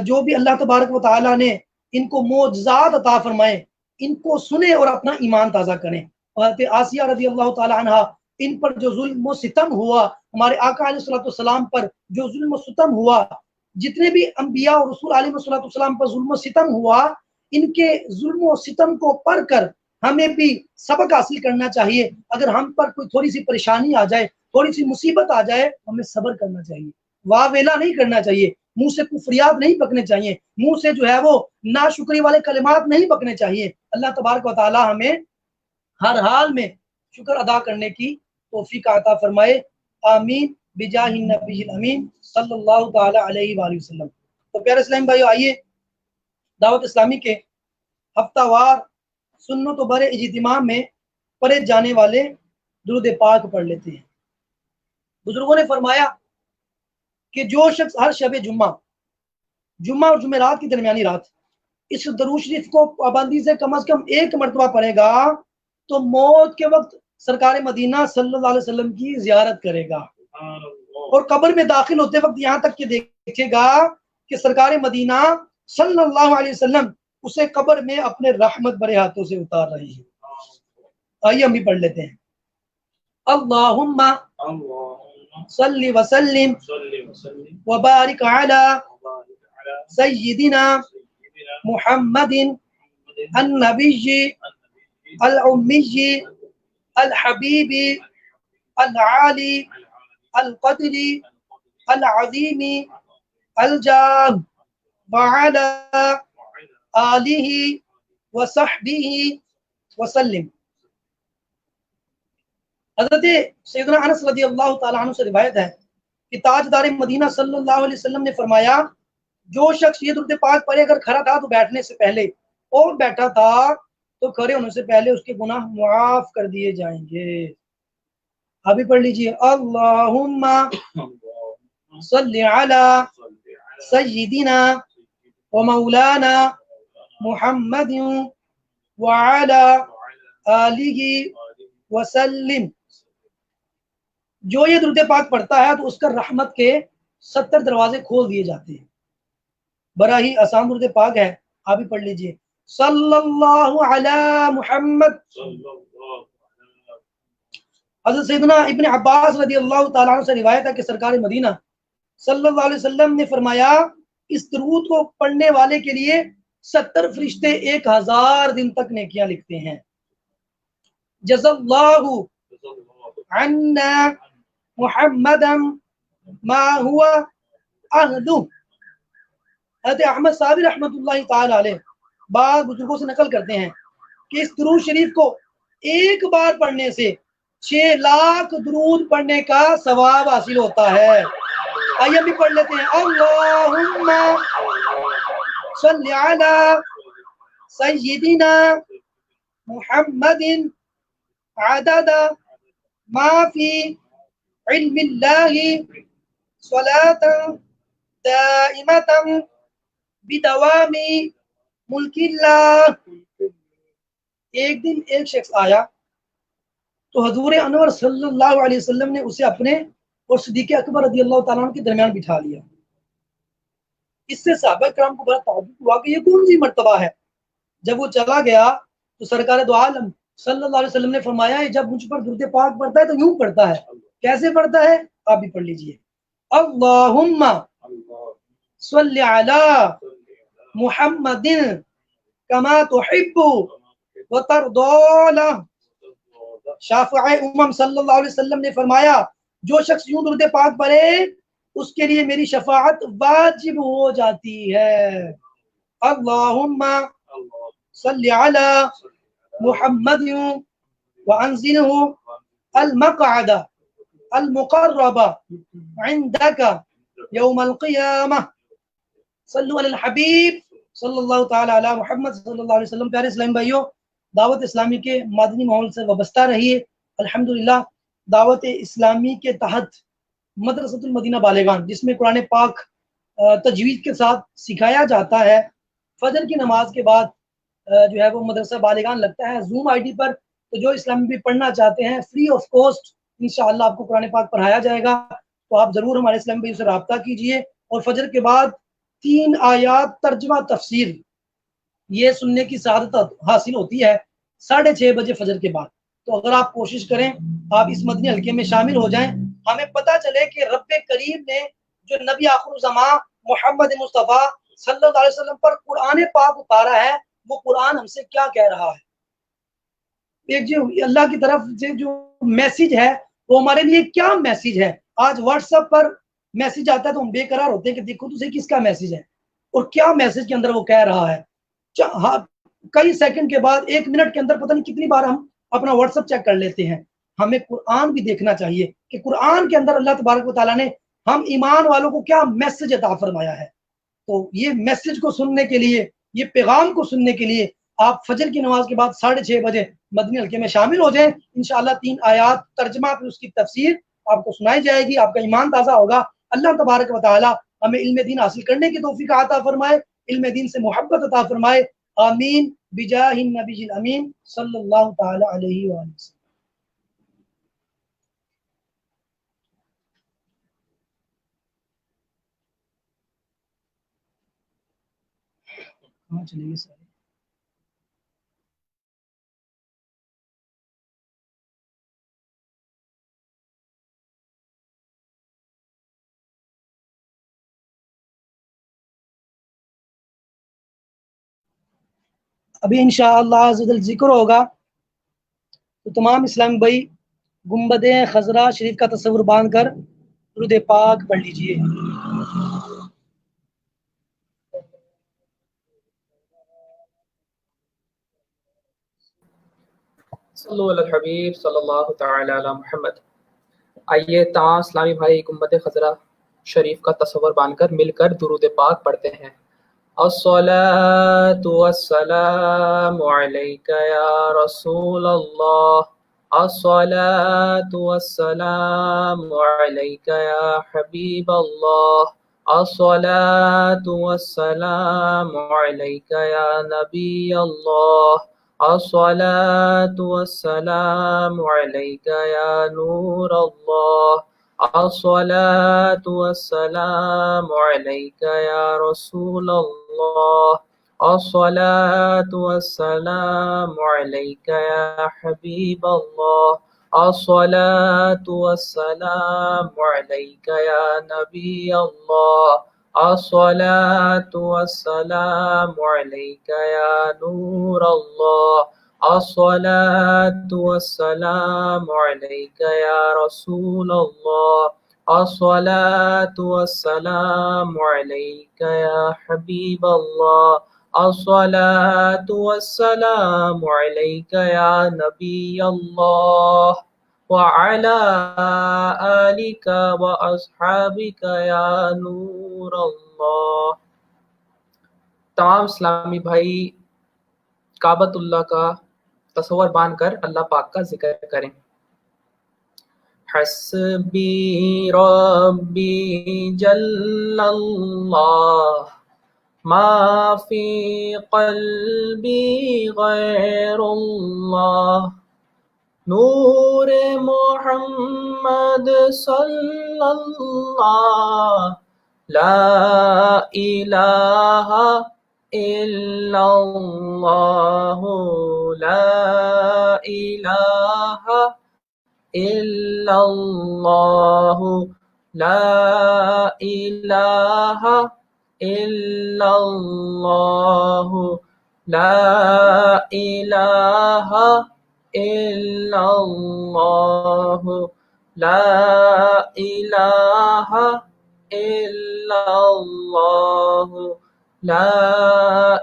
جو بھی اللہ تبارک و تعالیٰ نے ان کو معجزات عطا فرمائے، ان کو سنیں اور اپنا ایمان تازہ کریں۔ حضرت آسیہ رضی اللہ تعالی عنہ، ان پر جو ظلم و ستم ہوا، ہمارے آقا علیہ السلام پر جو ظلم و ستم ہوا، جتنے بھی انبیاء اور رسول علیہ السلام پر ظلم و ستم ہوا، ان کے ظلم و ستم کو پڑھ کر ہمیں بھی سبق حاصل کرنا چاہیے۔ اگر ہم پر کوئی تھوڑی سی پریشانی آ جائے، تھوڑی سی مصیبت آ جائے، ہمیں صبر کرنا چاہیے، واہ ویلا نہیں کرنا چاہیے، منہ سے کفریات نہیں بکنے چاہیے، منہ سے جو ہے وہ ناشکری والے کلمات نہیں بکنے چاہیے۔ اللہ تبارک و تعالی ہمیں ہر حال میں شکر ادا کرنے کی توفیق عطا فرمائے، آمین بجاہ النبی الامین صلی اللہ تعالی علیہ وآلہ وسلم۔ تو پیارے اسلام بھائیو، آئیے دعوت اسلامی کے ہفتہ وار سنت و بر اجتماع میں پڑھے جانے والے درود پاک پڑھ لیتے ہیں۔ بزرگوں نے فرمایا کہ جو شخص ہر شب جمعہ اور جمعرات کی درمیانی رات اس درود شریف کو پابندی سے کم از کم 1 مرتبہ پڑھے گا تو موت کے وقت سرکار مدینہ صلی اللہ علیہ وسلم کی زیارت کرے گا، اور قبر میں داخل ہوتے وقت یہاں تک کہ دیکھے گا کہ سرکار مدینہ صلی اللہ علیہ وسلم اسے قبر میں اپنے رحمت بھرے ہاتھوں سے اتار رہی ہے۔ آئیے ہم بھی پڑھ لیتے ہیں۔ اللہم صلی وسلم وبارک علی سیدنا محمد النبی الامی الحبیب العالی القدر العظیم الجاہ وعلی آلہ وصحبہ وسلم۔ حضرت سیدنا انس رضی اللہ تعالیٰ عنہ سے روایت ہے کہ تاجدار مدینہ صلی اللہ علیہ وسلم نے فرمایا، جو شخص یہ درود پاک پڑھے اگر کھڑا تھا تو بیٹھنے سے پہلے، اور بیٹھا تھا تو کھڑے ہونے سے پہلے اس کے گناہ معاف کر دیے جائیں گے۔ ابھی پڑھ لیجئے، اللہم صلی علی سیدنا و مولانا محمد وعلی آلہ وسلم۔ جو یہ درود پاک پڑھتا ہے تو اس کا رحمت کے 70 دروازے کھول دیے جاتے ہیں۔ بڑا ہی آسان درود پاک ہے، آپ بھی پڑھ لیجئے، صلی اللہ علی محمد۔ حضرت سیدنا ابن عباس رضی اللہ تعالیٰ عنہ سے روایت ہے کہ سرکار مدینہ صلی اللہ علیہ وسلم نے فرمایا، اس درود کو پڑھنے والے کے لیے 70 فرشتے 1000 دن تک نیکیاں لکھتے ہیں۔ جزا اللہ عنا محمدا ما ہوا اہلہ۔ حضرت احمد صابر رحمۃ اللہ تعالی علیہ بعض بزرگوں سے نقل کرتے ہیں کہ اس درود شریف کو ایک بار پڑھنے سے 6 لاکھ درود پڑھنے کا ثواب حاصل ہوتا ہے۔ آئیے ہم بھی پڑھ لیتے ہیں، اللہم صلی علی سیدنا محمد عدد ما فی علم اللہ صلاۃ دائمۃ بدوام ملک اللہ۔ ایک دن ایک شخص آیا تو حضور انور صلی اللہ علیہ وسلم نے اسے اپنے اور صدیق اکبر رضی اللہ تعالیٰ عنہ کے درمیان بٹھا لیا۔ اس سے صحابہ کرام کو بڑا تعجب ہوا کہ یہ کون سی مرتبہ ہے۔ جب وہ چلا گیا تو سرکار دو عالم صلی اللہ علیہ وسلم نے فرمایا، جب مجھ پر درود پاک پڑھتا ہے تو یوں پڑھتا ہے۔ کیسے پڑھتا ہے؟ آپ بھی پڑھ لیجئے، اللہم صلی علی محمد کما تحب وترضی۔ شافع امم صلی اللہ علیہ وسلم نے فرمایا، جو شخص یوں درود پاک پڑھے اس کے لیے میری شفاعت واجب ہو جاتی ہے۔ اللہم صلی علی محمد وانزلہ المقعد المقرب عندک یوم القیامہ۔ صلو علی الحبیب صلی اللہ تعالی علی محمد صلی اللہ علیہ وسلم۔ پیارے اسلامی بھائیوں، دعوت اسلامی کے مدنی ماحول سے وابستہ رہیے۔ الحمدللہ دعوت اسلامی کے تحت مدرسۃ المدینہ بالغان، جس میں قرآن پاک تجوید کے ساتھ سکھایا جاتا ہے، فجر کی نماز کے بعد جو ہے وہ مدرسہ بالغان لگتا ہے زوم آئی ڈی پر، تو جو اسلامی بھی پڑھنا چاہتے ہیں فری آف کاسٹ انشاءاللہ آپ کو قرآن پاک پڑھایا جائے گا، تو آپ ضرور ہمارے اسلامی بھی سے رابطہ کیجئے۔ اور فجر کے بعد 3 آیات ترجمہ تفسیر یہ سننے کی سعادت حاصل ہوتی ہے 6:30 بجے فجر کے بعد، تو اگر آپ کوشش کریں آپ اس مدنی حلقے میں شامل ہو جائیں، ہمیں پتہ چلے کہ رب کریم نے جو نبی آخر الزمان محمد مصطفیٰ صلی اللہ علیہ وسلم پر قرآن پاک اتارا ہے، وہ قرآن ہم سے کیا کہہ رہا ہے، ایک جو اللہ کی طرف سے جو میسج ہے وہ ہمارے لیے کیا میسج ہے۔ آج واٹس ایپ پر میسج آتا ہے تو ہم بے قرار ہوتے ہیں کہ دیکھو تو صحیح کس کا میسج ہے اور کیا میسج کے اندر وہ کہہ رہا ہے۔ کئی سیکنڈ کے بعد 1 منٹ کے اندر پتہ نہیں کتنی بار ہم اپنا واٹس ایپ چیک کر لیتے ہیں۔ ہمیں قرآن بھی دیکھنا چاہیے کہ قرآن کے اندر اللہ تبارک و تعالیٰ نے ہم ایمان والوں کو کیا میسج عطا فرمایا ہے۔ تو یہ میسج کو سننے کے لیے، یہ پیغام کو سننے کے لیے آپ فجر کی نماز کے بعد 6:30 بجے مدنی حلقے میں شامل ہو جائیں۔ انشاءاللہ 3 آیات ترجمہ پھر اس کی تفسیر آپ کو سنائی جائے گی، آپ کا ایمان تازہ ہوگا۔ اللہ تبارک و تعالیٰ ہمیں علم دین حاصل کرنے کی توفیق عطا فرمائے، علم دین سے محبت عطا فرمائے، آمین بجاہ النبی الامین صلی اللہ تعالی علیہ وآلہ وسلم۔ کہاں چلے گئے سارے؟ ابھی انشاءاللہ عز و جل ذکر ہوگا تو تمام اسلام بھائی گنبد خضرا شریف کا تصور باندھ کر درود پاک پڑھ لیجئے۔ صلو علی الحبیب صلی اللہ تعالی علی محمد۔ آئیے تمام اسلامی بھائی گنبد خضرا شریف کا تصور باندھ کر مل کر درود پاک پڑھتے ہیں۔ الصلاۃ والسلام علیک یا رسول اللہ، الصلاۃ والسلام علیک یا حبیب اللہ، الصلاۃ والسلام علیک یا نبی اللہ، الصلاۃ والسلام علیک یا نور اللہ، الصلاۃ والسلام علیک یا رسول اللہ، الصلاۃ والسلام علیک یا حبیب اللہ، الصلاۃ والسلام علیک یا نبی اللہ، الصلاۃ والسلام علیک یا نور اللہ، الصلاۃ والسلام علیک یا رسول اللہ، الصلاۃ والسلام علیک یا حبیب اللہ، الصلاۃ والسلام علیک یا نبی اللہ، وعلی آلک واصحابک یا نور اللہ۔ تمام اسلامی بھائی کعبۃ اللہ کا تصور باندھ کر اللہ پاک کا ذکر کریں۔ حسبی ربی جل اللہ، ما فی قلبی غیر اللہ، نور محمد صلی اللہ، لا الہ الا اللہ، لا الہ الا اللہ، لا الہ الا اللہ، لا الہ الا اللہ، لا الہ الا اللہ، لا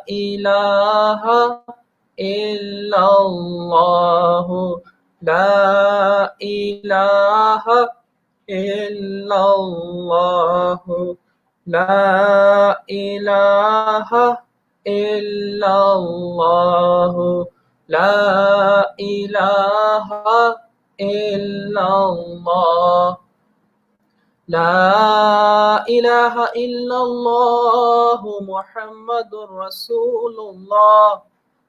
الہ الا اللہ، لا الہ الا اللہ، لا الہ الا اللہ، لا الہ الا اللہ، لا الہ الا اللہ محمد رسول اللہ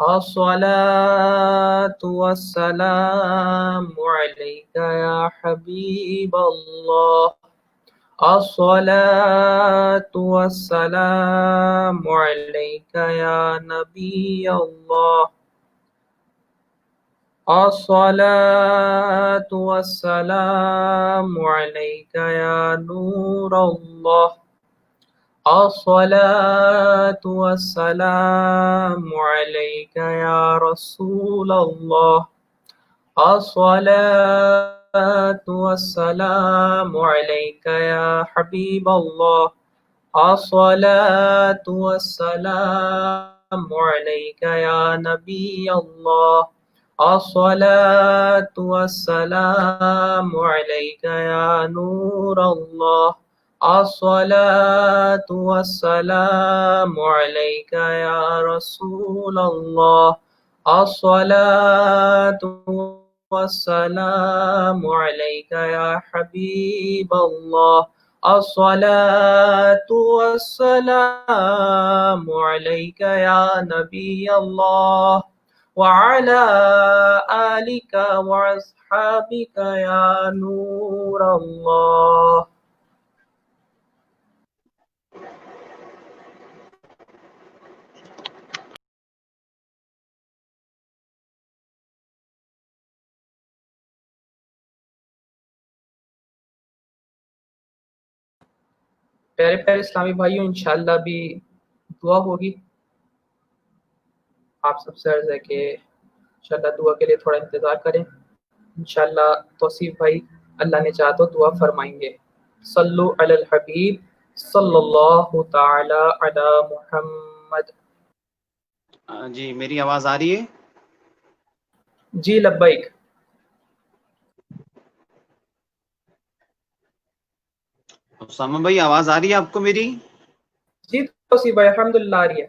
الصلاة والسلام عليك يا حبيب الله. الصلاة والسلام عليك يا نبي الله. الصلاة والسلام عليك يا نور الله. الصلاة والسلام عليك يا رسول الله. الصلاة والسلام عليك يا حبيب الله. الصلاة والسلام عليك يا نبي الله. الصلاة والسلام عليك يا نور الله. الصلاة والسلام عليك يا رسول الله. الصلاة والسلام عليك يا حبيب الله. الصلاة والسلام عليك يا نبي الله وعلى آلك وأصحابك يا نور الله. پیارے پیارے اسلامی بھائیوں، انشاءاللہ بھی دعا ہوگی. آپ سب سے عرض ہے کہ انشاءاللہ دعا کے لیے تھوڑا انتظار کریں. انشاءاللہ توصیف بھائی اللہ نے چاہا تو دعا فرمائیں گے. صلو علی الحبیب صلی اللہ تعالی علی محمد. جی میری آواز آ رہی ہے؟ جی لبیک. اسامہ بھائی آواز آ رہی ہے آپ کو میری؟ جی توصیف بھائی الحمدللہ آ رہی ہے.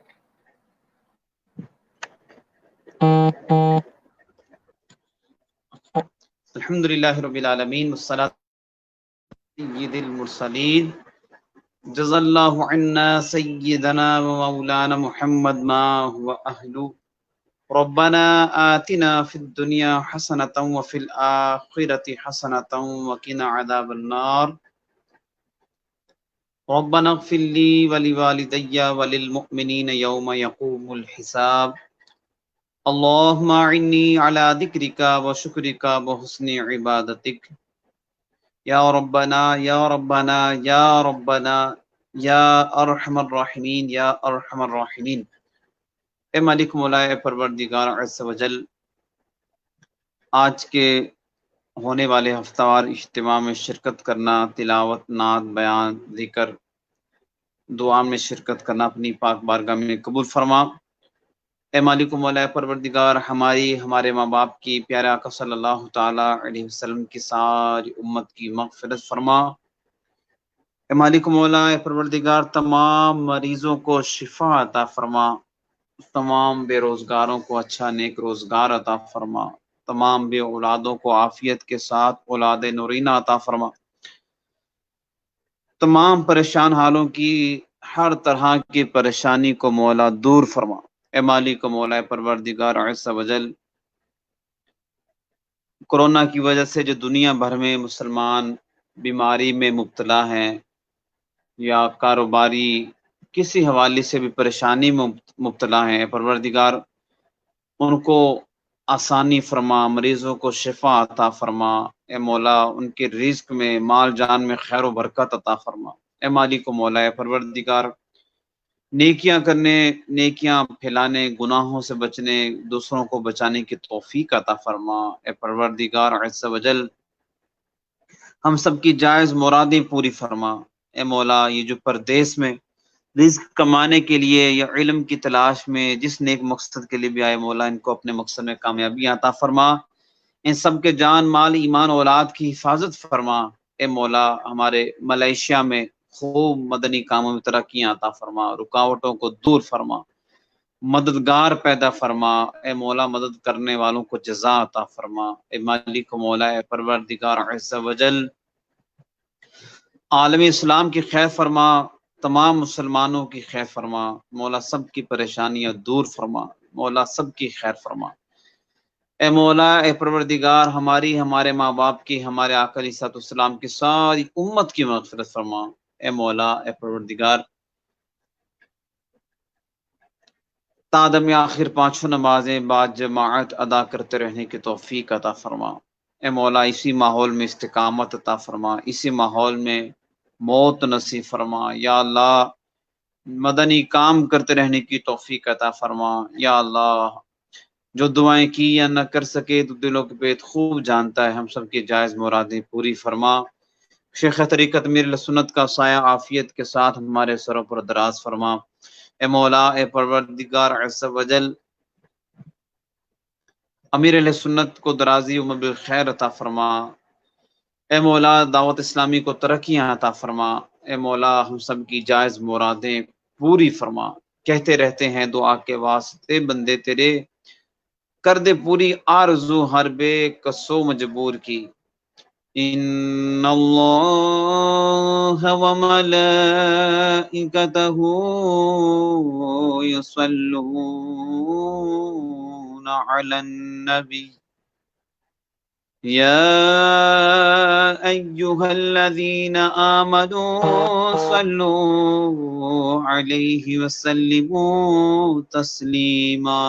الحمدللہ رب العالمین والصلاة سید المرسلین جزا اللہ عنا سیدنا و مولانا محمد ما هو اہلو. ربنا آتنا فی الدنیا حسنة وفی الآخرة حسنة وقنا عذاب النار. ربنا اغفر لی ولوالدی وللمؤمنین یوم یقوم الحساب. اللهم اعنی علی ذکرک وشکرک وحسن عبادتک. یا ربنا یا ربنا یا ربنا یا ارحم الراحمین یا ارحم الراحمین. اے مالک مولا اے پروردگار عز و جل، آج کے ہونے والے ہفتہ وار اجتماع میں شرکت کرنا، تلاوت، نعت، بیان، ذکر، دعا میں شرکت کرنا اپنی پاک بارگاہ میں قبول فرما. اے مالک و مولا پروردگار، ہمارے ماں باپ کی، پیارے آقا صلی اللہ تعالی علیہ وسلم کی ساری امت کی مغفرت فرما. اے مالک و مولا پروردگار، تمام مریضوں کو شفا عطا فرما. تمام بے روزگاروں کو اچھا نیک روزگار عطا فرما. تمام بے اولادوں کو عافیت کے ساتھ اولاد نورینہ عطا فرما. تمام پریشان حالوں کی ہر طرح کی پریشانی کو مولا دور فرما. اے مالک و مولا پروردگار عز و جل، کورونا کی وجہ سے جو دنیا بھر میں مسلمان بیماری میں مبتلا ہیں یا کاروباری کسی حوالے سے بھی پریشانی میں مبتلا ہیں، پروردگار ان کو آسانی فرما، مریضوں کو شفا عطا فرما. اے مولا ان کے رزق میں، مال جان میں خیر و برکت عطا فرما. اے مالک و مولا پروردگار، نیکیاں کرنے، نیکیاں پھیلانے، گناہوں سے بچنے، دوسروں کو بچانے کی توفیق عطا فرما. اے پروردگار عز و جل، ہم سب کی جائز مرادیں پوری فرما. اے مولا، یہ جو پردیس میں رزق کمانے کے لیے یا علم کی تلاش میں جس نیک مقصد کے لیے بھی آئے، مولا ان کو اپنے مقصد میں کامیابی عطا فرما. ان سب کے جان، مال، ایمان، اولاد کی حفاظت فرما. اے مولا، ہمارے ملیشیا میں خوب مدنی کاموں میں ترقیاں عطا فرما، رکاوٹوں کو دور فرما، مددگار پیدا فرما. اے مولا، مدد کرنے والوں کو جزا عطا فرما. اے مالک و مولا اے پروردگار عز و جل، عالم اسلام کی خیر فرما، تمام مسلمانوں کی خیر فرما. مولا سب کی پریشانیاں دور فرما. مولا سب کی خیر فرما۔ اے مولا، اے پروردگار، ہماری، ہمارے ماں باپ کی، ہمارے آقا علیہ الصلوۃ والسلام کی ساری امت کی مغفرت فرما۔ اے مولا، اے پروردگار، تادم آخر پانچوں نمازیں بعد جماعت ادا کرتے رہنے کی توفیق عطا فرما۔ اے مولا، اسی ماحول میں استقامت عطا فرما، اسی ماحول میں موت نصیب فرما۔ یا اللہ، مدنی کام کرتے رہنے کی توفیق عطا فرما۔ یا اللہ، جو دعائیں کی یا نہ کر سکے تو دلوں کے پیت خوب جانتا ہے، ہم سب کی جائز مرادیں پوری فرما۔ شیخ طریقت میر سنت کا سایہ عافیت کے ساتھ ہمارے سروں پر دراز فرما۔ اے مولا، اے پروردگار عز و جل، امیر اہل سنت کو درازی عمر بالخیر عطا فرما۔ اے مولا، دعوت اسلامی کو ترقیاں عطا فرما۔ اے مولا، ہم سب کی جائز مرادیں پوری فرما۔ کہتے رہتے ہیں دعا کے واسطے بندے تیرے، کر دے پوری آرزو ہر بے کسو مجبور کی۔ ان اللہ و ملائکتہ یصلون علی النبی یا ایہا الذین آمنوا صلوا علیہ وسلموا تسلیما۔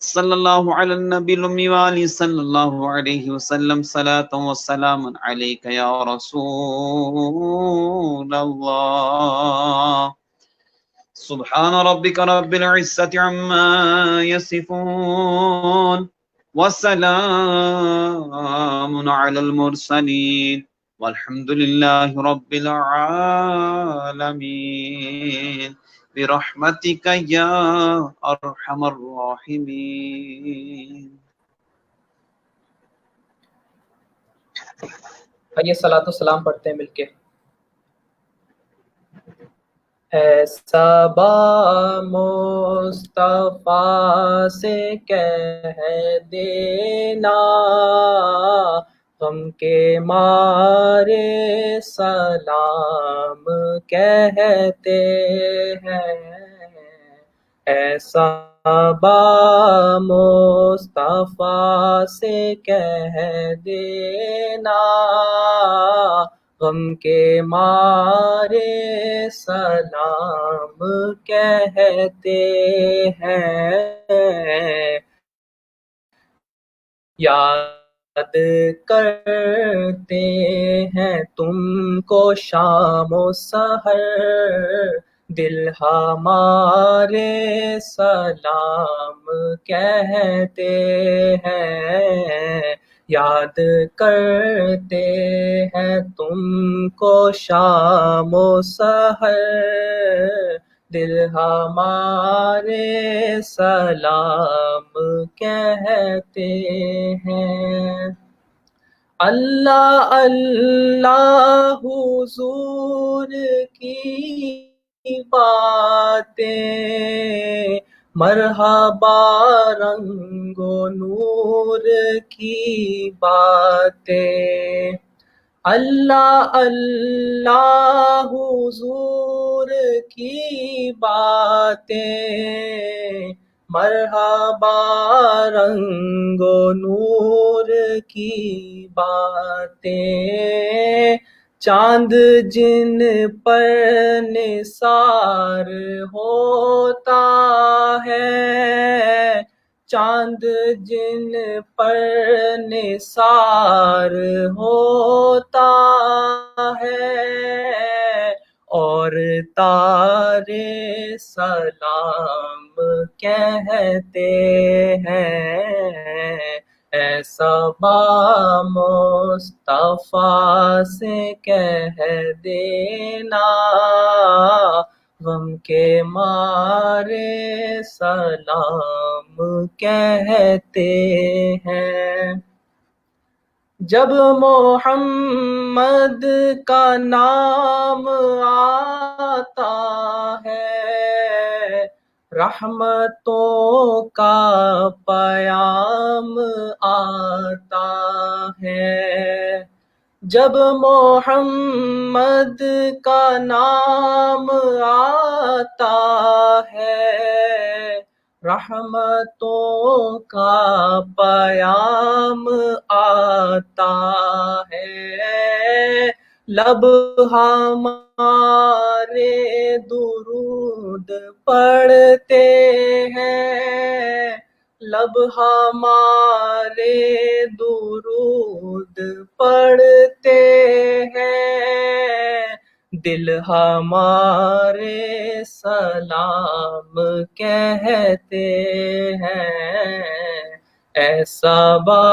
صلی اللہ علی النبی الامی وآلہ صلی اللہ علیہ وسلم، صلاۃ و سلام علیک یا رسول اللہ۔ سبحان ربک رب العزة عما یصفون وسلام علی المرسلین والحمد للہ رب العالمین برحمتک یا ارحم الراحمین۔ آئیے صلاۃ و سلام پڑھتے ہیں مل کے۔ ایسا با مصطفیٰ سے کہہ دینا، غم کے مارے سلام کہتے ہیں۔ ایسا با مصطفیٰ سے کہہ دینا، غم کے مارے سلام کہتے ہیں۔ یاد کرتے ہیں تم کو شام و سحر، دل ہمارے سلام کہتے ہیں۔ یاد کرتے ہیں تم کو شام و سحر، دل ہمارے سلام کہتے ہیں۔ اللہ اللہ حضور کی باتیں، مرحبا رنگ و نور کی باتیں۔ اللہ اللہ حضور کی باتیں، مرحبا رنگ و نور کی باتیں۔ چاند جن پر نثار ہوتا ہے، چاند جن پر نثار ہوتا ہے، اور تارے سلام کہتے ہیں۔ ایسا با مصطفیٰ سے کہہ دینا، غم کے مارے سلام کہتے ہیں۔ جب محمد کا نام آتا ہے، رحمتوں کا پیام آتا ہے۔ جب محمد کا نام آتا ہے، رحمتوں کا پیام آتا ہے، لب ہمارے درود پڑھتے ہیں، لب ہمارے درود پڑھتے ہیں، دل ہمارے سلام کہتے ہیں، ایسا با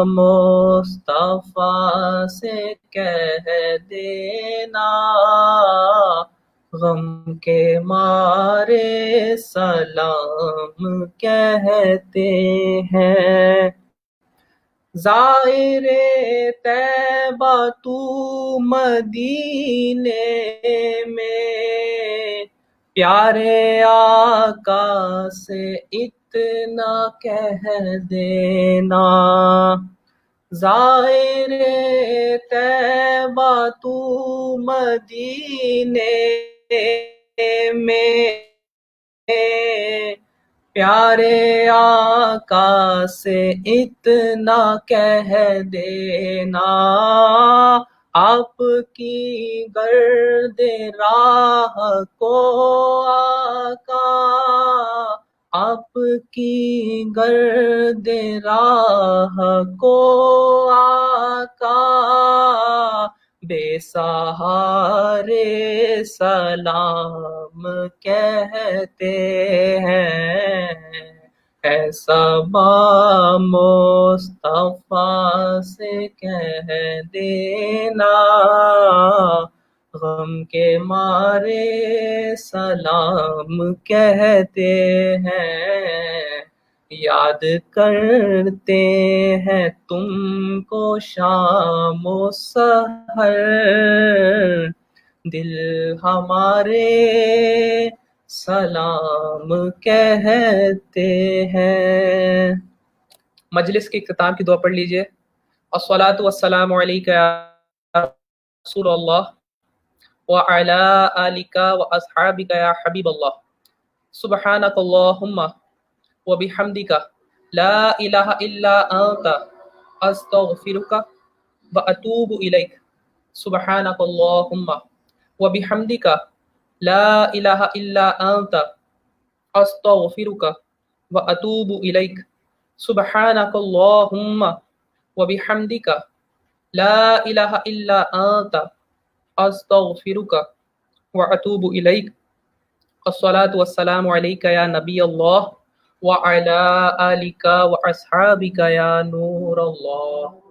مصطفیٰ سے کہہ دینا، غم کے مارے سلام کہتے ہیں۔ زائر طیبہ تو مدینے میں، پیارے آقا سے اتنا کہہ دینا، زائر طیبہ تو مدینے میں، پیارے آقا سے اتنا کہہ دینا، آپ کی گرد راہ کو آقا، آپ کی گرد راہ کو آقا، بے سہارے سلام کہتے ہیں، ایسا با مصطفیٰ سے کہہ دینا، غم کے مارے سلام کہتے ہیں، یاد کرتے ہیں تم کو شام و سحر، دل ہمارے سلام کہتے ہیں۔ مجلس کے اختتام کی دعا پڑھ لیجئے۔ الصلاۃ والسلام علیک یا رسول اللہ وعلی آلک واصحابک یا حبیب اللہ، سبحانک اللہم وبحمدک لا الہ الا انت استغفرک واتوب الیک، سبحانک اللہم وبحمدک لا الہ الا انت استغفرک واتوب الیک، سبحانک اللہم وبحمدک لا الہ الا انت استغفرک واتوب الیک، الصلاۃ والسلام علیک یا نبی اللہ وعلی آلک واصحابک یا نور اللہ۔